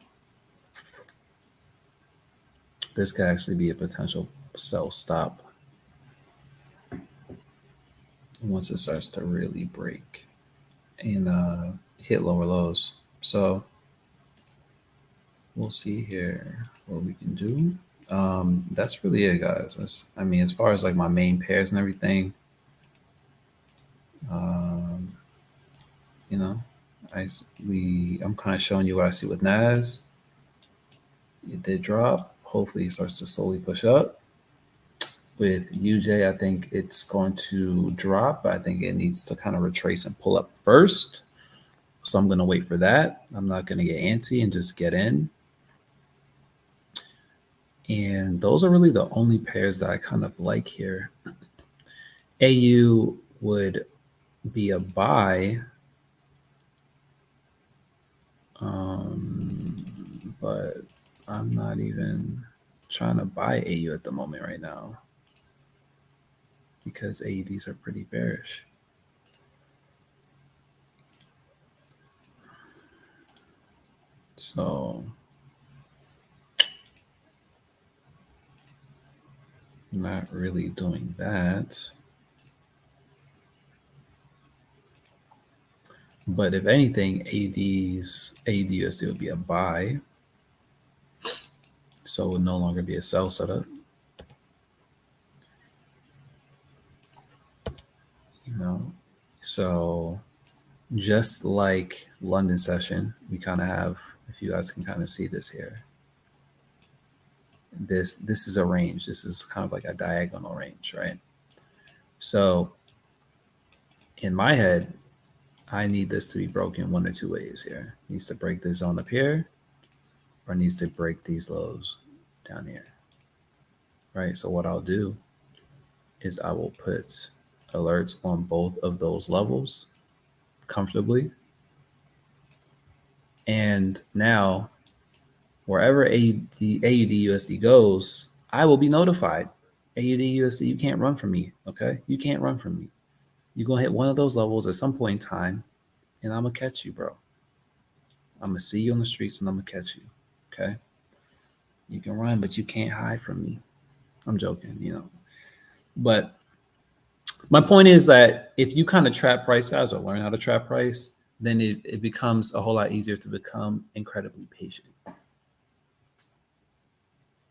This could actually be a potential sell stop once it starts to really break and hit lower lows. So we'll see here what we can do. That's really it, guys. I mean, as far as like my main pairs and everything, um, you know, I'm kind of showing you what I see with Nas. It did drop. Hopefully, it starts to slowly push up. With UJ, I think it's going to drop. I think it needs to kind of retrace and pull up first. So I'm going to wait for that. I'm not going to get antsy and just get in. And those are really the only pairs that I kind of like here. AU would be a buy. But I'm not even trying to buy AU at the moment right now because AUDs are pretty bearish. So not really doing that. But if anything, AUDUSD would be a buy. So it would no longer be a sell setup. You know, so just like London session, we kind of have, if you guys can kind of see this here, this is a range. This is kind of like a diagonal range, right? So in my head, I need this to be broken one or two ways here. It needs to break this zone up here, or it needs to break these lows down here, right? So what I'll do is I will put alerts on both of those levels comfortably. And now, wherever AUD/USD goes, I will be notified. AUD/USD, you can't run from me, okay? You can't run from me. You're going to hit one of those levels at some point in time, and I'm going to catch you, bro. I'm going to see you on the streets, and I'm going to catch you, okay? You can run, but you can't hide from me. I'm joking, you know. But my point is that if you kind of trap price guys or learn how to trap price, then it becomes a whole lot easier to become incredibly patient.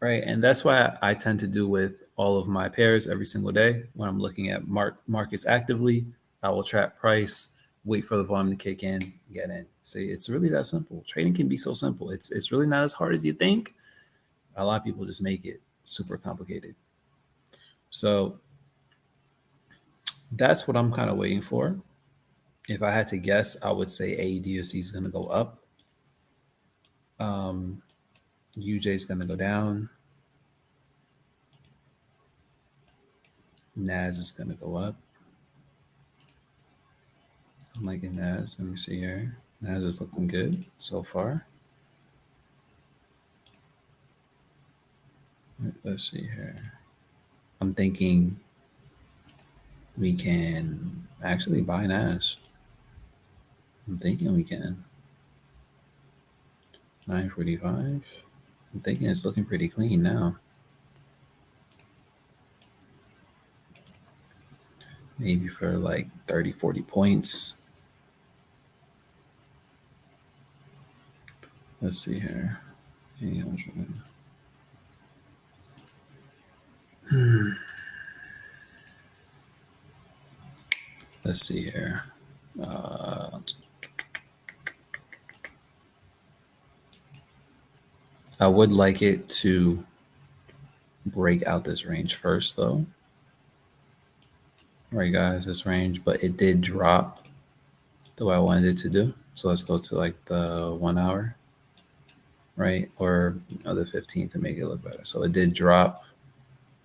Right. And that's why I tend to do with all of my pairs every single day. When I'm looking at markets actively, I will trap price, wait for the volume to kick in, get in. See, it's really that simple. Trading can be so simple. It's really not as hard as you think. A lot of people just make it super complicated. So that's what I'm kind of waiting for. If I had to guess, I would say AUDUSD is going to go up. UJ is going to go down. NAS is going to go up. I'm liking NAS. Let me see here. NAS is looking good so far. Let's see here. I'm thinking we can actually buy NAS. I'm thinking we can. 945. I'm thinking it's looking pretty clean now. Maybe for like 30, 40 points. Let's see here. 800. Let's see here. I would like it to break out this range first, though. All right, guys, this range, but it did drop the way I wanted it to do. So let's go to like the 1 hour, right? Or the 15 to make it look better. So it did drop.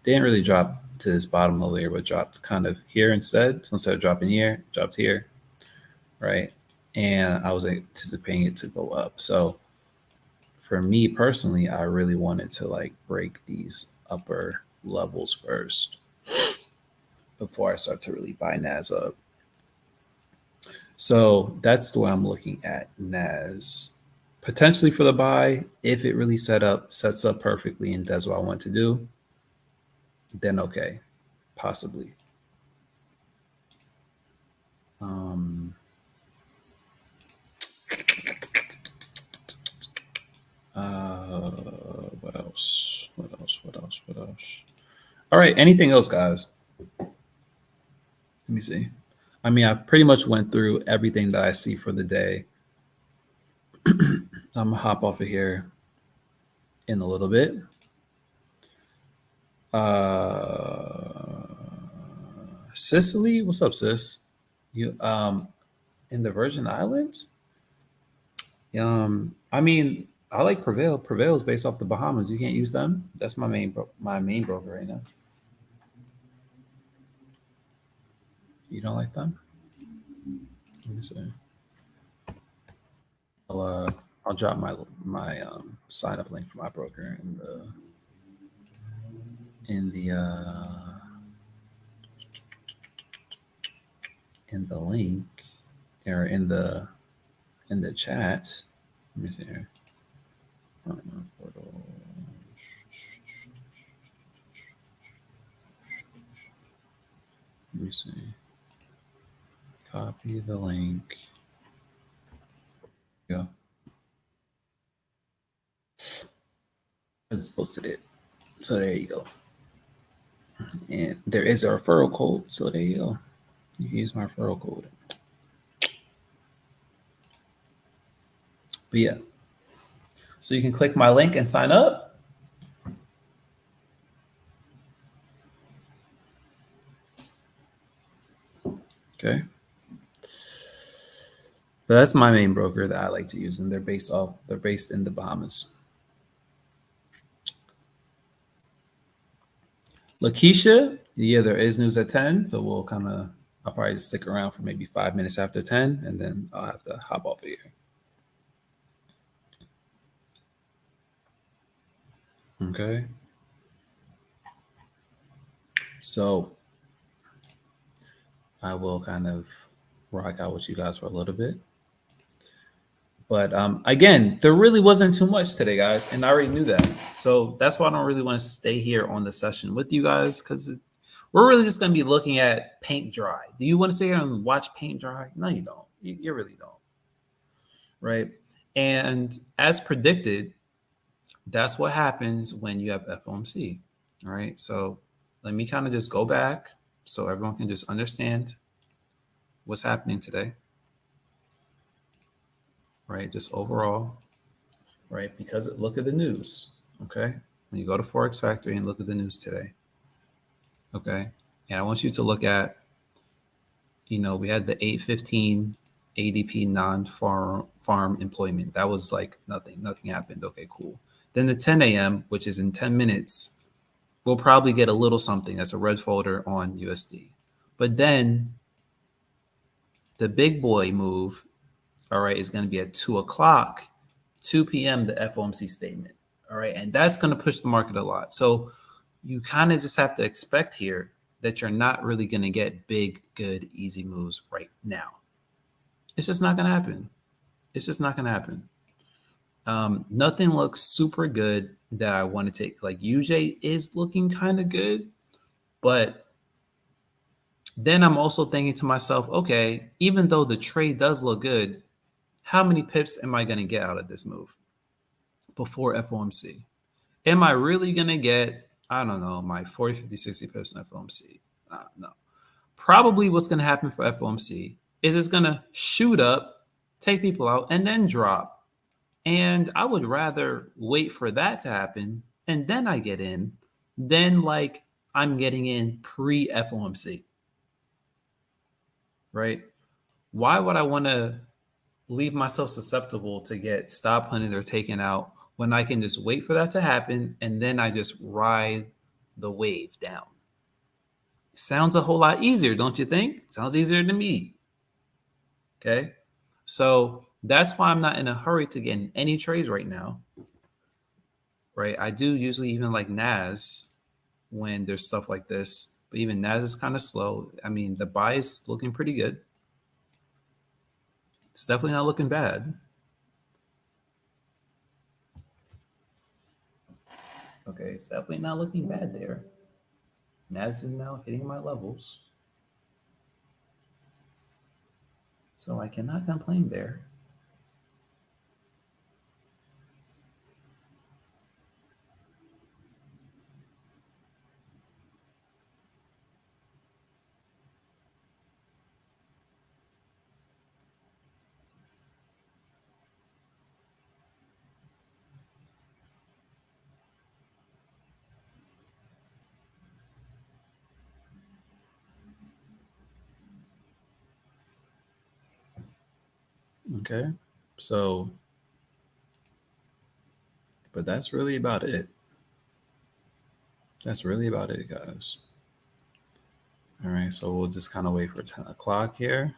Didn't really drop to this bottom level here, but dropped kind of here instead. So instead of dropping here, it dropped here, right? And I was anticipating it to go up. So for me personally, I really wanted to like break these upper levels first before I start to really buy NAS up. So that's the way I'm looking at NAS. Potentially for the buy, if it really sets up perfectly and does what I want to do, then okay, possibly. What else? What else? What else? What else? All right. Anything else, guys? Let me see. I mean, I pretty much went through everything that I see for the day. I'm gonna hop off of here in a little bit. Sicily, what's up, sis? You in the Virgin Islands? I mean, I like Prevail. Prevail is based off the Bahamas. You can't use them. That's my main broker right now. You don't like them? Let me see. I'll drop my sign up link for my broker in the link or in the chat. Let me see here. Portal. Let me see. Copy the link. Go. I just posted it. So there you go. And there is a referral code. So there you go. You can use my referral code. But yeah. So you can click my link and sign up. Okay. But that's my main broker that I like to use, and they're based in the Bahamas. Lakeisha, yeah, there is news at 10, so I'll probably stick around for maybe 5 minutes after 10, and then I'll have to hop off of here. Okay. So I will kind of rock out with you guys for a little bit. But again, there really wasn't too much today, guys, and I already knew that. So that's why I don't really want to stay here on the session with you guys, because we're really just going to be looking at paint dry. Do you want to sit here and watch paint dry? No, you don't. You really don't. Right? And as predicted, that's what happens when you have FOMC. All right. So let me kind of just go back so everyone can just understand what's happening today. Right? Just overall, right? Because look at the news, okay? When you go to Forex Factory and look at the news today, okay? And I want you to look at, we had the 8:15 ADP non-farm employment. That was like nothing happened. Okay, cool. Then the 10 a.m., which is in 10 minutes, we'll probably get a little something. That's a red folder on USD. But then the big boy move, all right, is going to be at 2 o'clock, 2 p.m., the FOMC statement. All right. And that's going to push the market a lot. So you kind of just have to expect here that you're not really going to get big, good, easy moves right now. It's just not going to happen. It's just not going to happen. Nothing looks super good that I want to take. Like UJ is looking kind of good, but then I'm also thinking to myself, okay, even though the trade does look good, how many pips am I going to get out of this move before FOMC? Am I really going to get, I don't know, my 40, 50, 60 pips in FOMC? No. Probably what's going to happen for FOMC is it's going to shoot up, take people out, and then drop. And I would rather wait for that to happen and then I get in than like I'm getting in pre-FOMC. Right? Why would I want to leave myself susceptible to get stop hunted or taken out when I can just wait for that to happen and then I just ride the wave down? Sounds a whole lot easier, don't you think? Sounds easier to me. Okay. So that's why I'm not in a hurry to get in any trades right now. Right. I do usually even like NAS when there's stuff like this, but even NAS is kind of slow. I mean, the buy is looking pretty good. It's definitely not looking bad. Okay, it's definitely not looking bad there. Nas is now hitting my levels. So I cannot complain there. Okay. So, but that's really about it. That's really about it, guys. All right. So we'll just kind of wait for 10 o'clock here.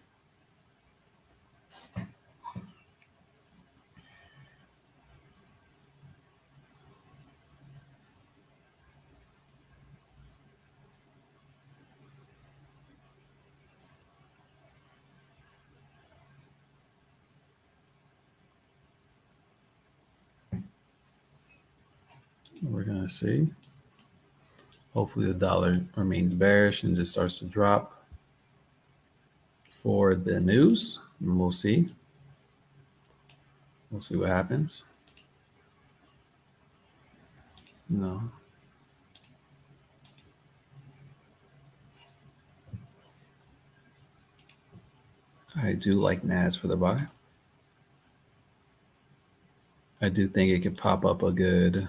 We're going to see. Hopefully the dollar remains bearish and just starts to drop for the news. And we'll see. We'll see what happens. No. I do like NAS for the buy. I do think it could pop up a good,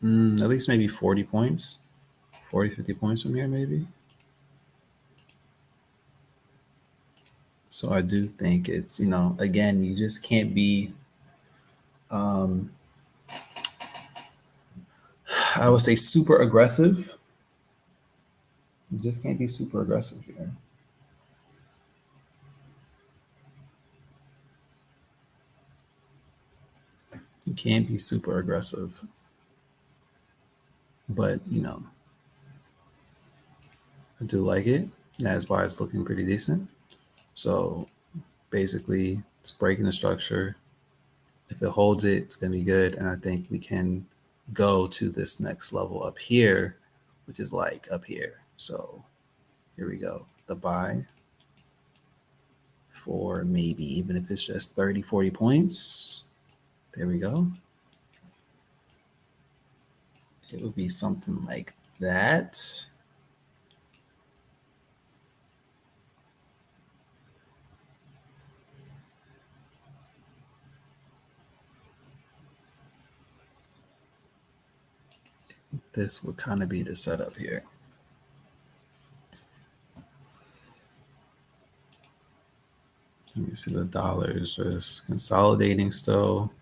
at least maybe 40 points, 40, 50 points from here, maybe. So I do think it's, again, you just can't be, I would say super aggressive. You just can't be super aggressive here. You can't be super aggressive. But, I do like it. That's why it's looking pretty decent. So basically, it's breaking the structure. If it holds it, it's going to be good. And I think we can go to this next level up here, which is like up here. So here we go. The buy for maybe, even if it's just 30, 40 points. There we go. It would be something like that. This would kind of be the setup here. Let me see, the dollar is just consolidating still.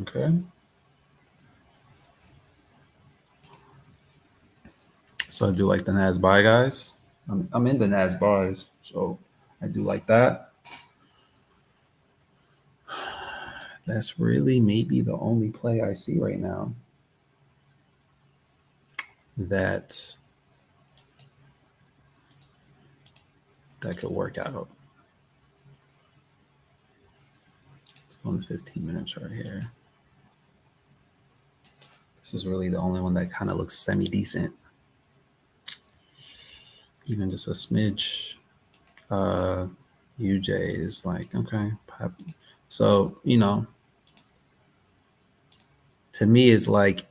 Okay. So I do like the NAS buy, guys. I'm in the NAS buys, so I do like that. That's really maybe the only play I see right now that could work out. Let's go on the 15-minute chart here. This is really the only one that kind of looks semi-decent. Even just a smidge. UJ is like, okay. So, to me is like,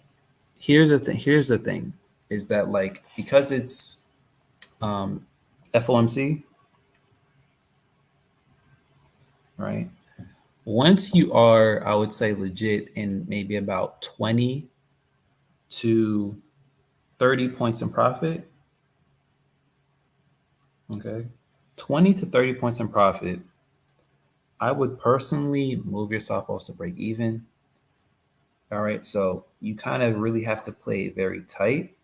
here's the thing is that, like, because it's FOMC, right? Once you are, I would say, legit in maybe about 20 to 30 points in profit. Okay. 20 to 30 points in profit. I would personally move your stop loss to break even. All right. So you kind of really have to play it very tight.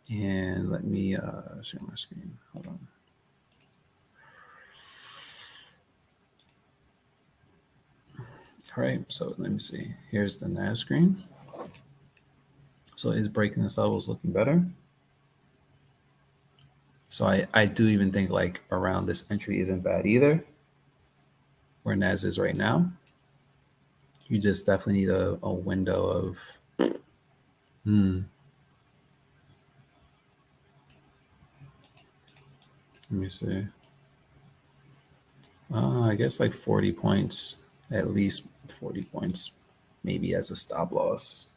And let me share my screen. Hold on. All right, so let me see. Here's the NAS screen. So is breaking this level is looking better. So I do even think like around this entry isn't bad either, where NAS is right now. You just definitely need a window of, let me see. I guess like 40 points, at least 40 points, maybe as a stop loss,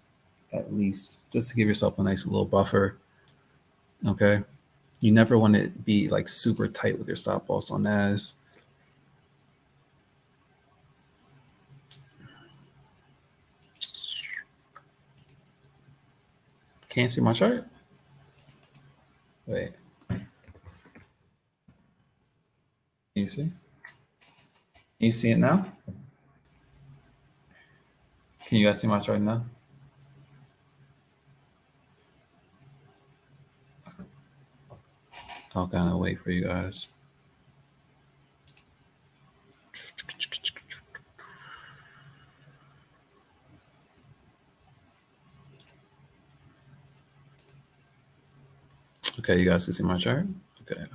at least just to give yourself a nice little buffer. Okay. You never want to be like super tight with your stop loss on NAS. Can't see my chart? Wait. Can you see? Can you see it now? Can you guys see my chart now? I'll kind of wait for you guys. Okay, you guys can see my chart? Okay.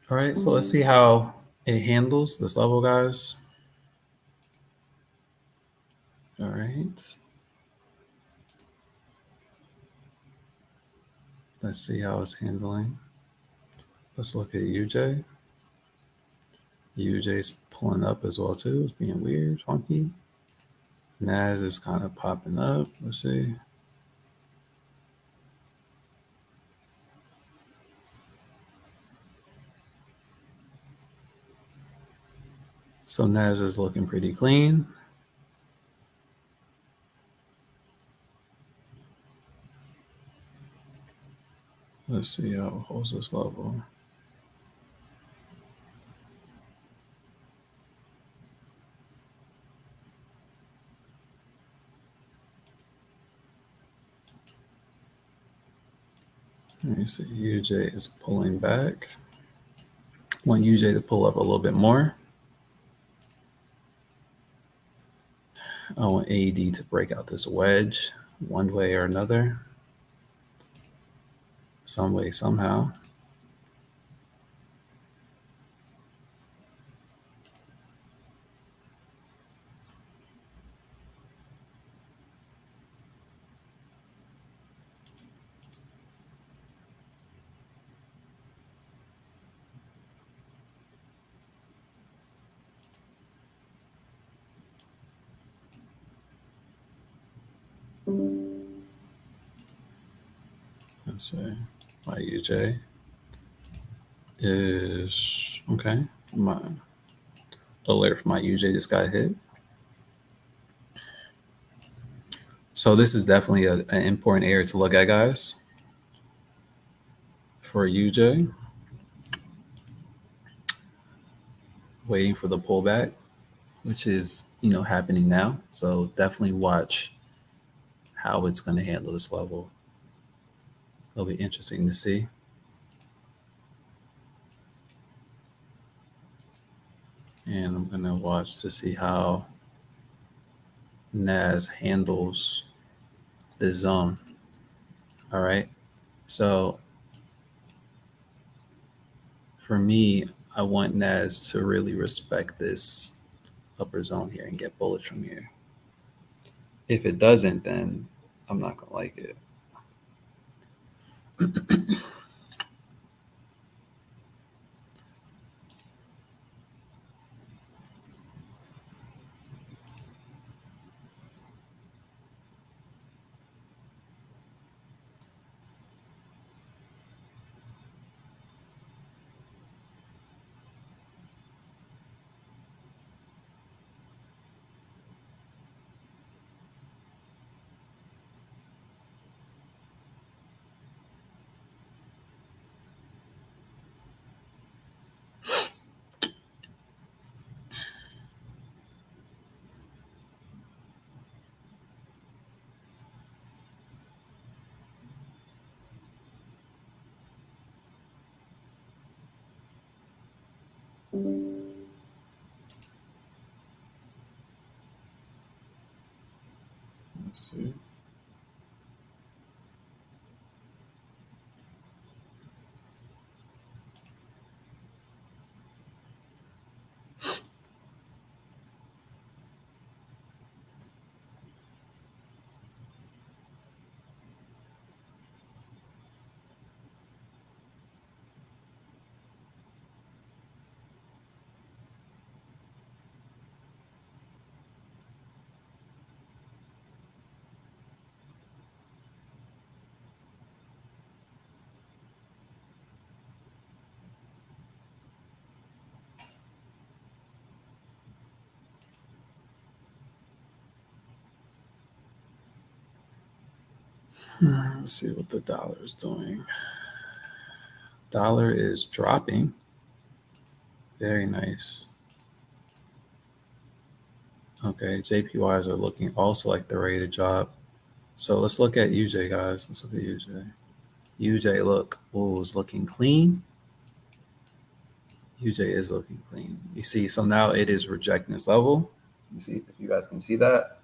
All right, so let's see how it handles this level, guys. All right. Let's see how it's handling. Let's look at UJ. UJ's pulling up as well too. It's being weird, funky. NAS is kind of popping up. Let's see. So NAS is looking pretty clean. Let's see how it holds this level. Let me see. UJ is pulling back. Want UJ to pull up a little bit more. I want AED to break out this wedge one way or another, some way, somehow. Let's see. My UJ is okay. My alert for my UJ just got hit. So this is definitely an important area to look at, guys. For UJ, waiting for the pullback, which is happening now. So definitely watch how it's going to handle this level. It'll be interesting to see. And I'm going to watch to see how NAS handles this zone. All right. So for me, I want NAS to really respect this upper zone here and get bullish from here. If it doesn't, then I'm not going to like it. Let's see. Let's see what the dollar is doing. Dollar is dropping. Very nice. Okay, JPYs are looking also like they're ready to drop. So let's look at UJ, guys. Let's look at UJ. UJ, look, is looking clean. UJ is looking clean. You see, so now it is rejecting this level. You see, if you guys can see that.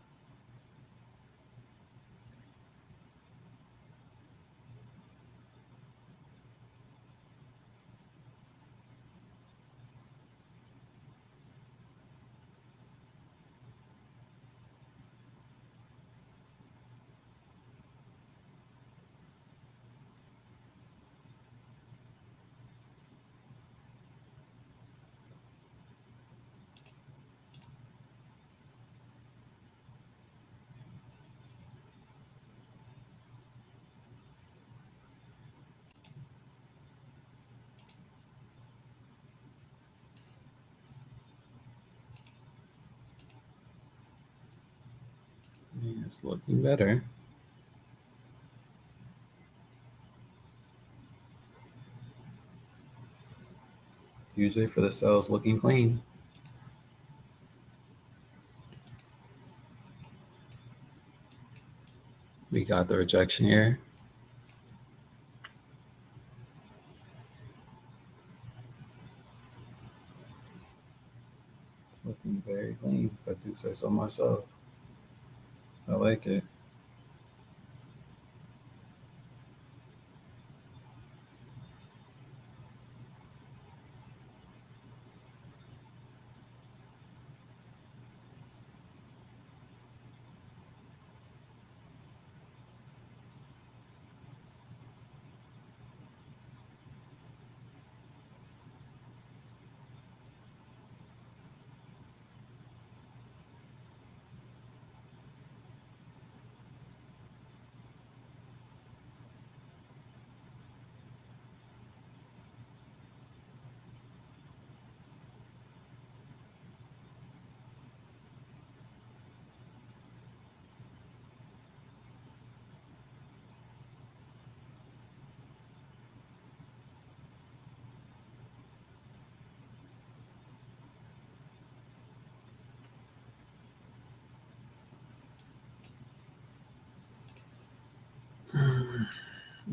It's looking better. UJ for the sell is looking clean. We got the rejection here. It's looking very clean, if I do say so myself. I like it.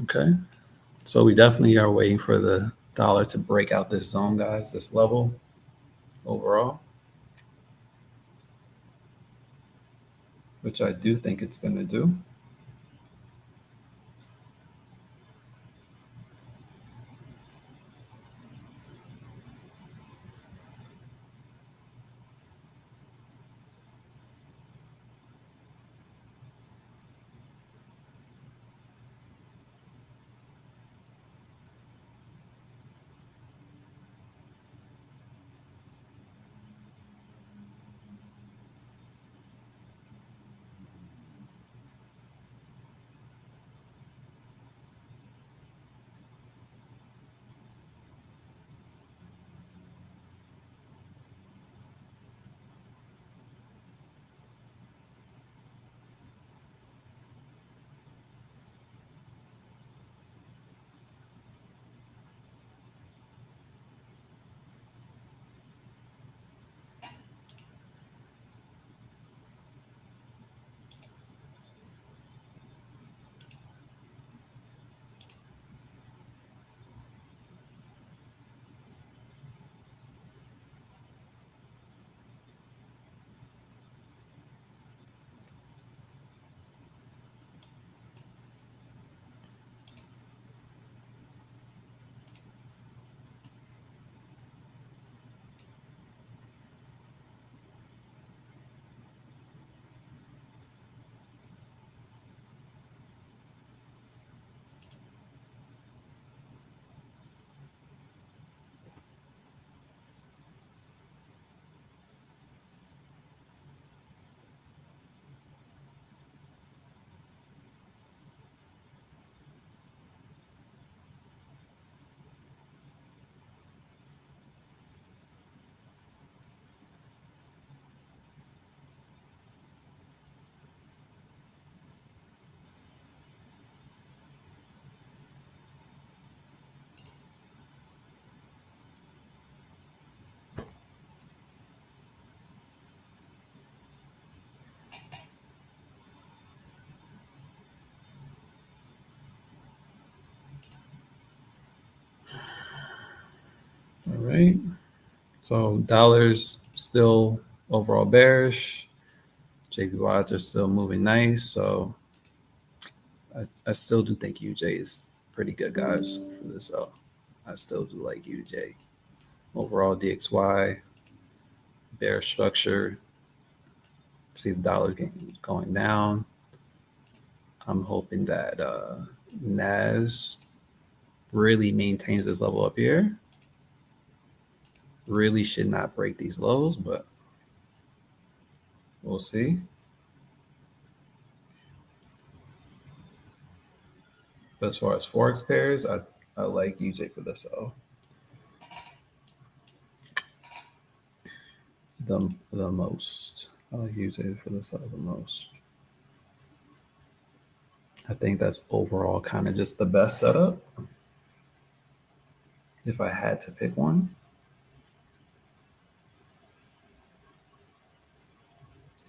Okay. So we definitely are waiting for the dollar to break out this zone, guys, this level overall, which I do think it's going to do. All right. So dollars still overall bearish. JPYs are still moving nice. So I still do think UJ is pretty good, guys, for this. I still do like UJ. Overall DXY, bear structure. See the dollar going down. I'm hoping that NAS really maintains this level up here. Really should not break these lows, but we'll see. But as far as Forex pairs, I like UJ for this. So the most. I like UJ for this the most. I think that's overall kind of just the best setup. If I had to pick one,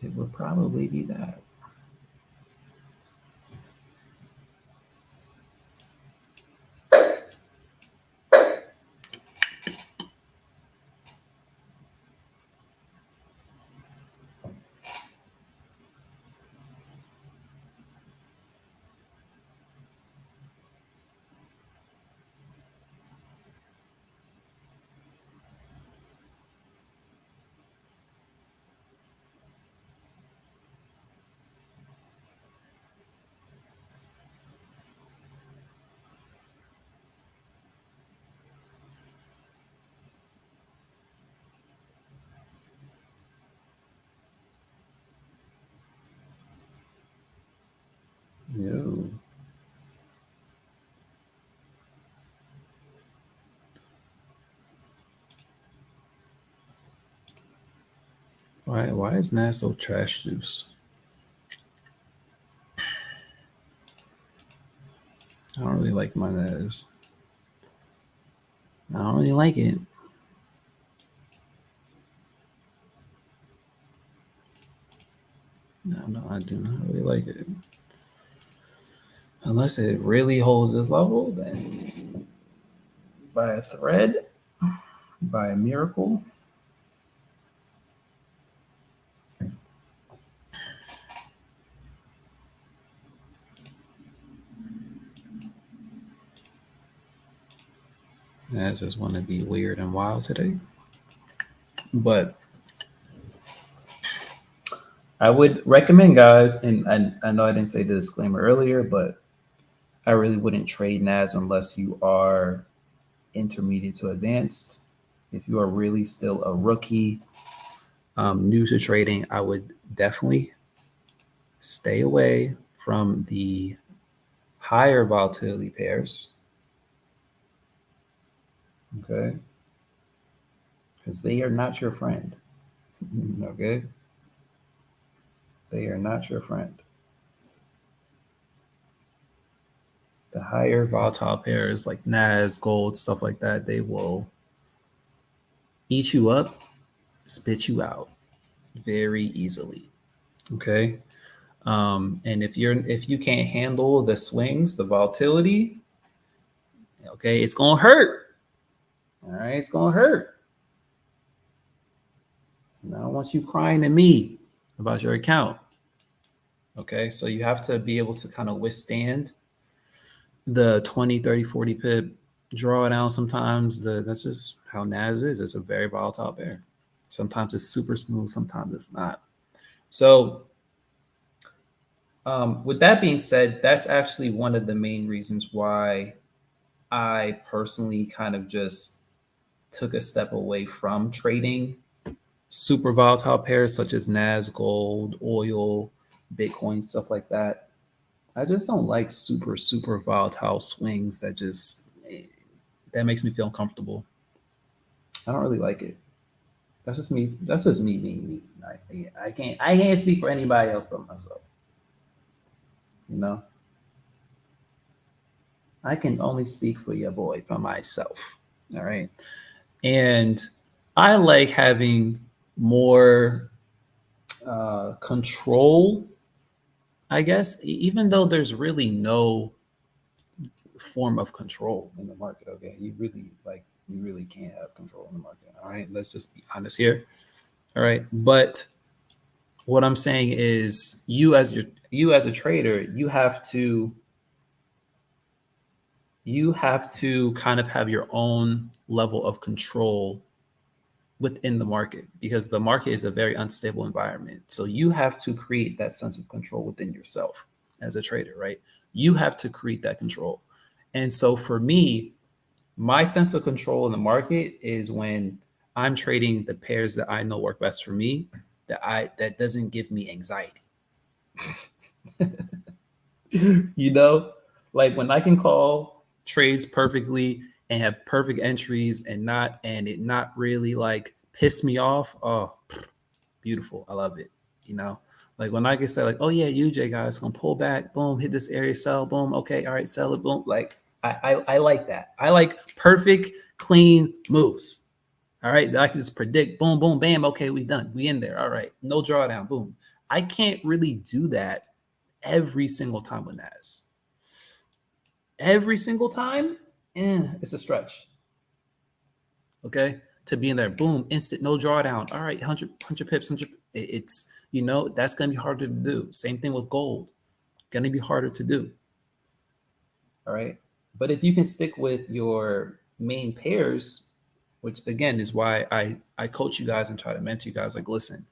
it would probably be that. No. Why is NAS so trash juice? I don't really like my NAS. I don't really like it. No, I do not really like it. Unless it really holds this level, then by a thread, by a miracle. I just want to be weird and wild today. But I would recommend, guys, and I know I didn't say the disclaimer earlier, but I really wouldn't trade NAS unless you are intermediate to advanced. If you are really still a rookie, new to trading, I would definitely stay away from the higher volatility pairs. Okay. Because they are not your friend. Okay. They are not your friend. The higher volatile pairs like NAS, gold, stuff like that, they will eat you up, spit you out very easily. Okay. And if you can't handle the swings, the volatility, okay, it's gonna hurt. All right, it's gonna hurt. And I don't want you crying to me about your account. Okay, so you have to be able to kind of withstand the 20, 30, 40 pip drawdown sometimes. That's just how NAS is. It's a very volatile pair. Sometimes it's super smooth, sometimes it's not. So with that being said, that's actually one of the main reasons why I personally kind of just took a step away from trading super volatile pairs such as NAS, gold, oil, Bitcoin, stuff like that. I just don't like super volatile swings that makes me feel uncomfortable. I don't really like it. That's just me. That's just me being me. I can't speak for anybody else but myself. You know, I can only speak for your boy for myself. All right. And I like having more control, I guess, even though there's really no form of control in the market. Okay. You really can't have control in the market. All right. Let's just be honest here. All right. But what I'm saying is you as a trader, you have to kind of have your own level of control within the market because the market is a very unstable environment. So you have to create that sense of control within yourself as a trader, right? You have to create that control. And so for me, my sense of control in the market is when I'm trading the pairs that I know work best for me, that doesn't give me anxiety. You know, like when I can call trades perfectly and have perfect entries and it not really like piss me off. Oh, beautiful. I love it. You know, like when I can say like, oh yeah, UJ guys gonna pull back, boom, hit this area, sell, boom, okay, all right, sell it, boom. Like I like that. I like perfect, clean moves. All right, that I can just predict, boom, boom, bam. Okay, we done. We in there. All right, no drawdown, boom. I can't really do that every single time with NAS. Every single time, it's a stretch. Okay, to be in there, boom, instant, no drawdown. All right, 100 pips, 100. It's that's gonna be harder to do. Same thing with gold, gonna be harder to do. All right, but if you can stick with your main pairs, which again is why I coach you guys and try to mentor you guys. Like, listen,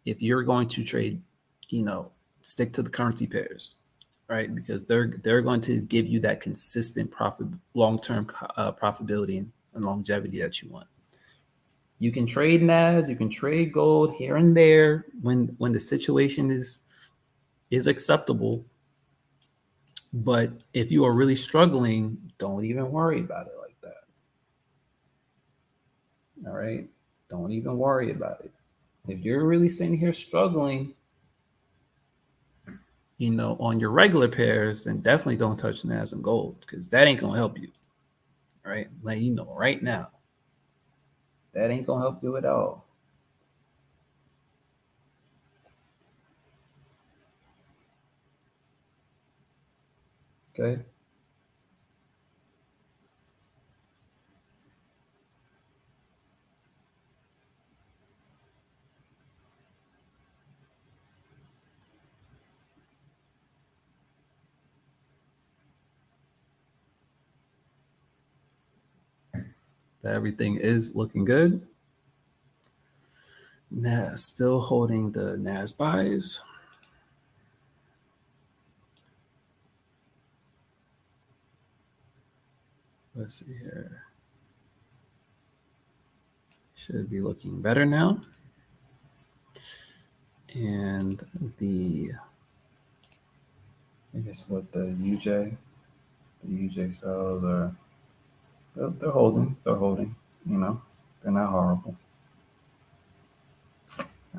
if you're going to trade, you know, stick to the currency pairs, right? Because they're going to give you that consistent profit, long term profitability and longevity that you want. You can trade NAS, you can trade gold here and there when the situation is acceptable. But if you are really struggling, don't even worry about it like that. All right, don't even worry about it. If you're really sitting here struggling, on your regular pairs, then definitely don't touch NAS and gold because that ain't gonna help you. Right? Like right now, that ain't gonna help you at all. Okay. Everything is looking good. Now, still holding the NAS buys. Let's see here. Should be looking better now. And I guess what the UJ cells are, they're holding. They're holding. You know, they're not horrible,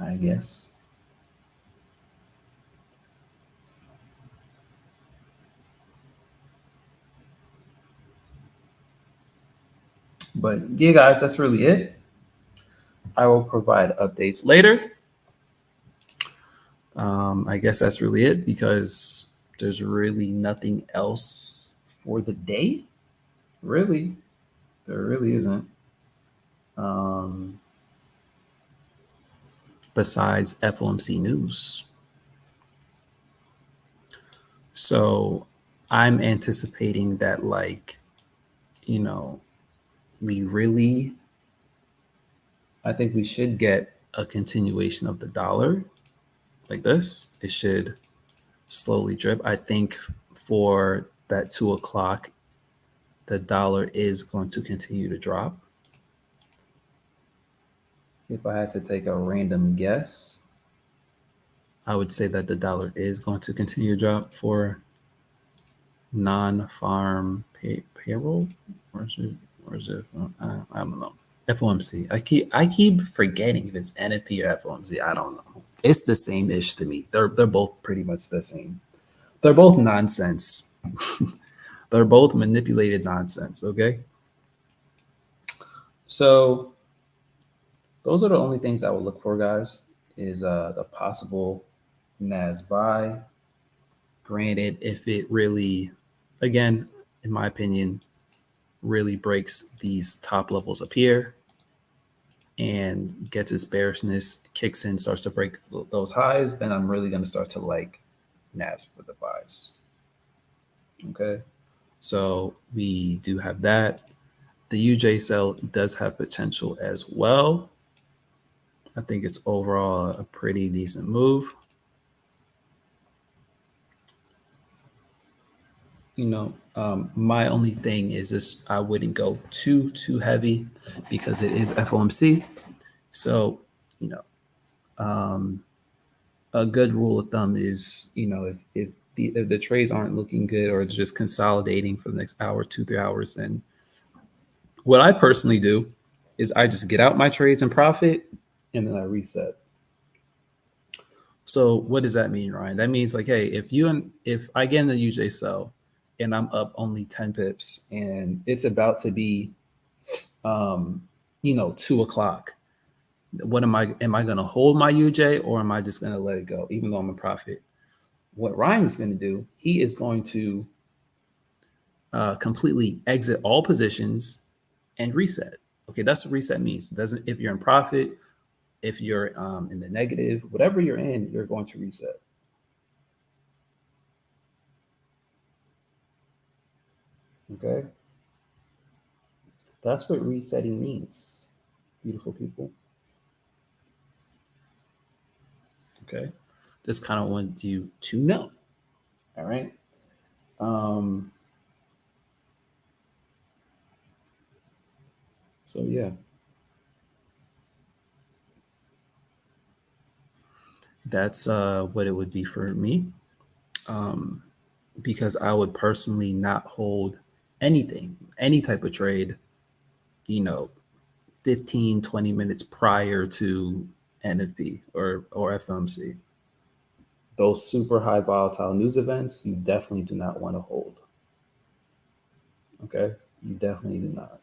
I guess. But yeah, guys, that's really it. I will provide updates later. I guess that's really it because there's really nothing else for the day. Really, there really isn't. Um, Besides FOMC news. So I'm anticipating that, like, you know, we really, I think we should get a continuation of the dollar like this. It should slowly drip. I think for that 2 o'clock, the dollar is going to continue to drop. If I had to take a random guess, I would say that the dollar is going to continue to drop for non-farm payroll, or is it, I don't know. FOMC. I keep forgetting if it's NFP or FOMC. I don't know. It's the same ish to me. They're both pretty much the same. They're both nonsense. They're both manipulated nonsense. Okay. So those are the only things I would look for, guys. Is the possible NAS buy. Granted, if it really, again, in my opinion, really breaks these top levels up here and gets its bearishness, kicks in, starts to break those highs, then I'm really going to start to like NAS for the buys. Okay. So we do have that. The UJ cell does have potential as well. I think it's overall a pretty decent move. My only thing is this: I wouldn't go too heavy because it is FOMC. So, you know, um, a good rule of thumb is, if the trades aren't looking good or it's just consolidating for the next hour, 2, 3 hours, then what I personally do is I just get out my trades and profit, and then I reset. So what does that mean, Ryan? That means, like, hey, if I get in the UJ sell and I'm up only 10 pips and it's about to be, 2 o'clock, what am I going to hold my UJ, or am I just going to let it go even though I'm a profit? What Ryan is going to do, he is going to completely exit all positions and reset. Okay, that's what reset means. It doesn't, if you're in profit, if you're in the negative, whatever you're in, you're going to reset. Okay, that's what resetting means, beautiful people. Okay, just kind of want you to know. All right. Um, so yeah, that's what it would be for me. Um, because I would personally not hold anything, any type of trade, you know, 15, 20 minutes prior to NFP or FOMC. Those super high volatile news events, you definitely do not want to hold. Okay. You definitely do not.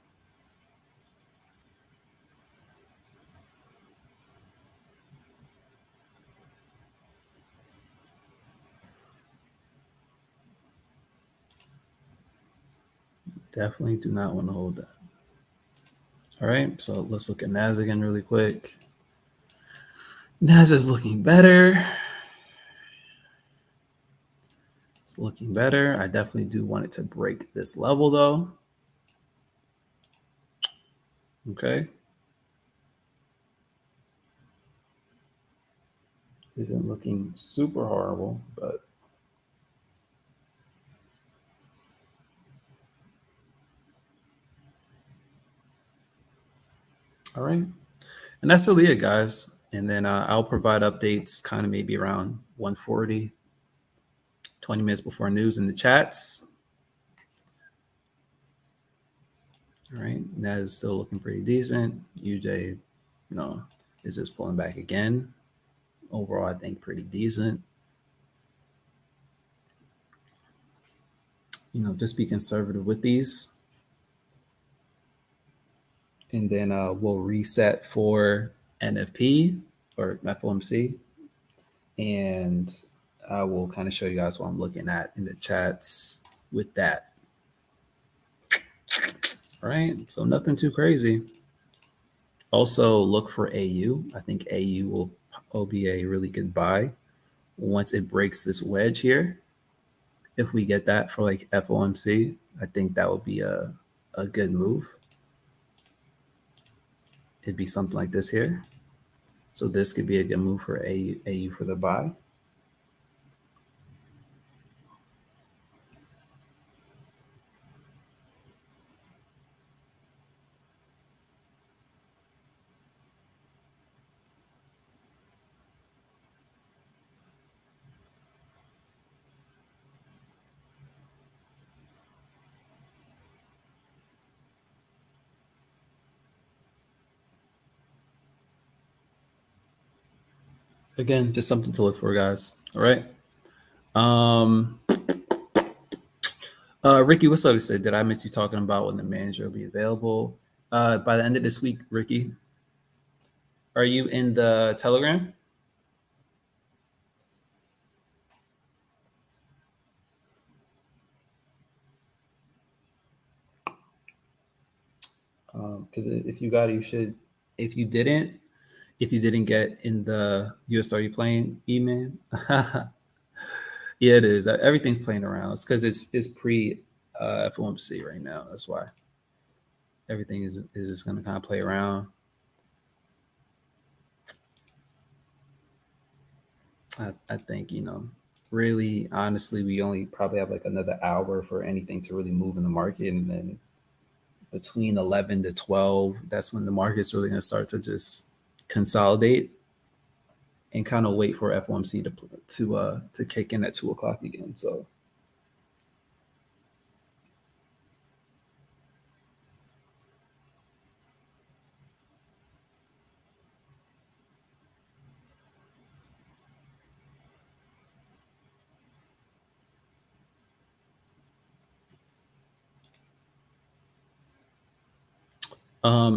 Definitely do not want to hold that. All right, so let's look at NAS again really quick. NAS is looking better. It's looking better. I definitely do want it to break this level though. Okay. Isn't looking super horrible, but all right. And that's really it, guys. And then I'll provide updates kind of maybe around 1:40, 20 minutes before news in the chats. All right. That is still looking pretty decent. UJ, is just pulling back again. Overall, I think pretty decent. Just be conservative with these. And then we'll reset for NFP or FOMC. And I will kind of show you guys what I'm looking at in the chats with that. All right, so nothing too crazy. Also, look for AU. I think AU will be a really good buy once it breaks this wedge here. If we get that for like FOMC, I think that would be a good move. It'd be something like this here. So this could be a good move for AU for the buy. Again, just something to look for, guys. All right. Ricky, what's up? You said, did I miss you talking about when the manager will be available? By the end of this week, Ricky. Are you in the Telegram? Because if you got it, you should. If you didn't get in the USRU playing email, yeah, it is. Everything's playing around. It's because it's pre FOMC right now. That's why everything is just going to kind of play around. I think really honestly, we only probably have like another hour for anything to really move in the market, and then between 11 to 12, that's when the market's really going to start to just consolidate and kind of wait for FOMC to kick in at 2:00 again. So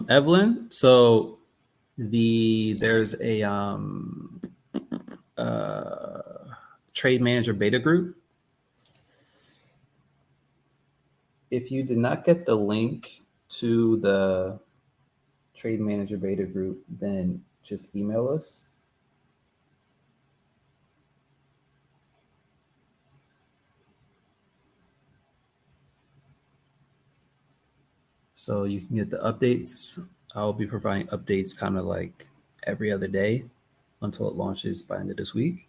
Evelyn, so there's a trade manager beta group. If you did not get the link to the trade manager beta group, then just email us. So you can get the updates. I'll be providing updates kind of like every other day until it launches by the end of this week.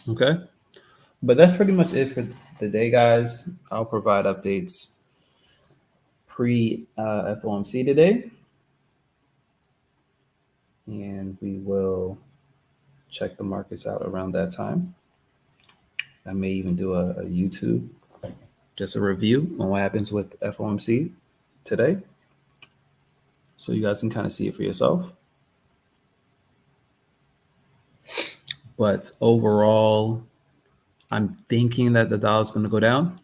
Okay. But that's pretty much it for the day, guys. I'll provide updates pre FOMC today. And we will check the markets out around that time. I may even do a YouTube, just a review on what happens with FOMC today. So you guys can kind of see it for yourself. But overall, I'm thinking that the dollar is going to go down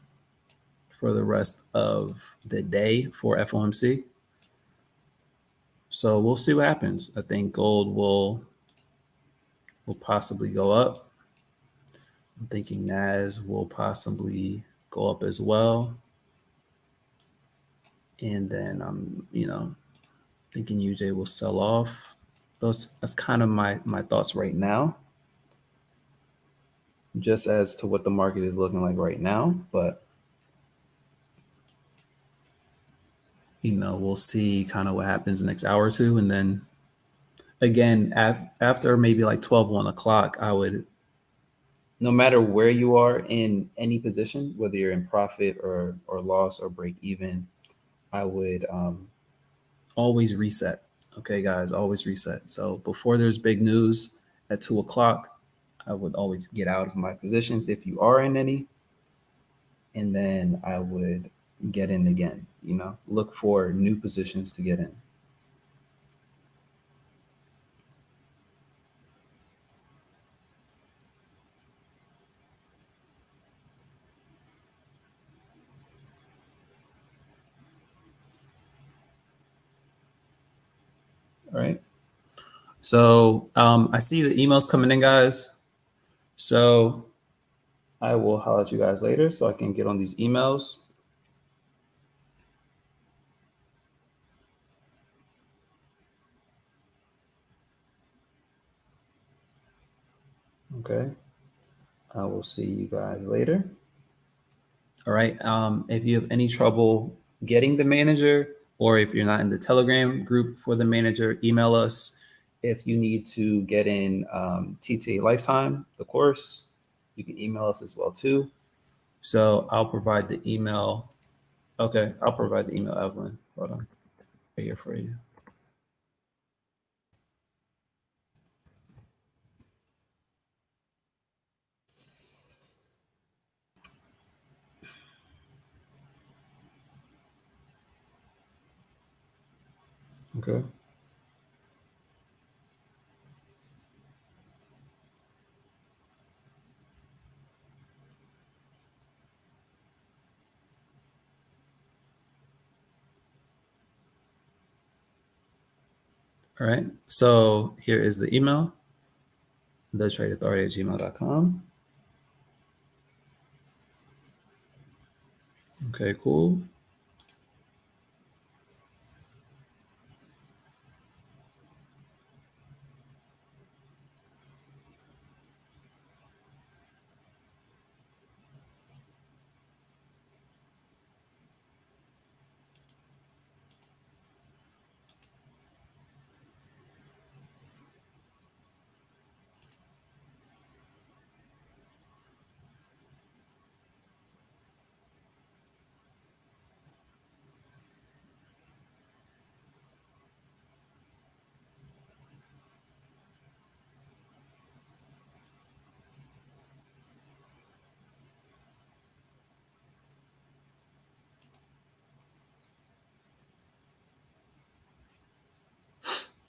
for the rest of the day for FOMC. So we'll see what happens. I think gold will possibly go up. I'm thinking NAS will possibly go up as well. And then I'm, thinking UJ will sell off. That's kind of my thoughts right now, just as to what the market is looking like right now. But we'll see kind of what happens the next hour or two, and then again after maybe like 1 o'clock, I would, no matter where you are in any position, whether you're in profit or loss or break even, I would always reset. Okay, guys, always reset. So before there's big news at 2 o'clock, I would always get out of my positions if you are in any. And then I would get in again, look for new positions to get in. All right. So I see the emails coming in, guys. So I will holler at you guys later so I can get on these emails. Okay. I will see you guys later. All right. If you have any trouble getting the manager, or if you're not in the Telegram group for the manager, email us. If you need to get in TTA Lifetime, the course, you can email us as well too. So I'll provide the email. Okay, I'll provide the email, Evelyn. Hold on, right here for you. Okay. All right. So here is the email, thetradeauthority@gmail.com. Okay, cool.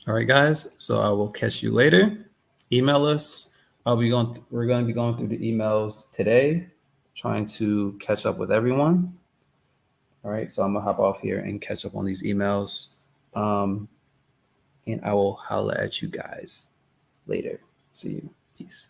All right, guys. So I will catch you later. Email us. We're going to be going through the emails today, trying to catch up with everyone. All right. So I'm gonna hop off here and catch up on these emails. And I will holla at you guys later. See you. Peace.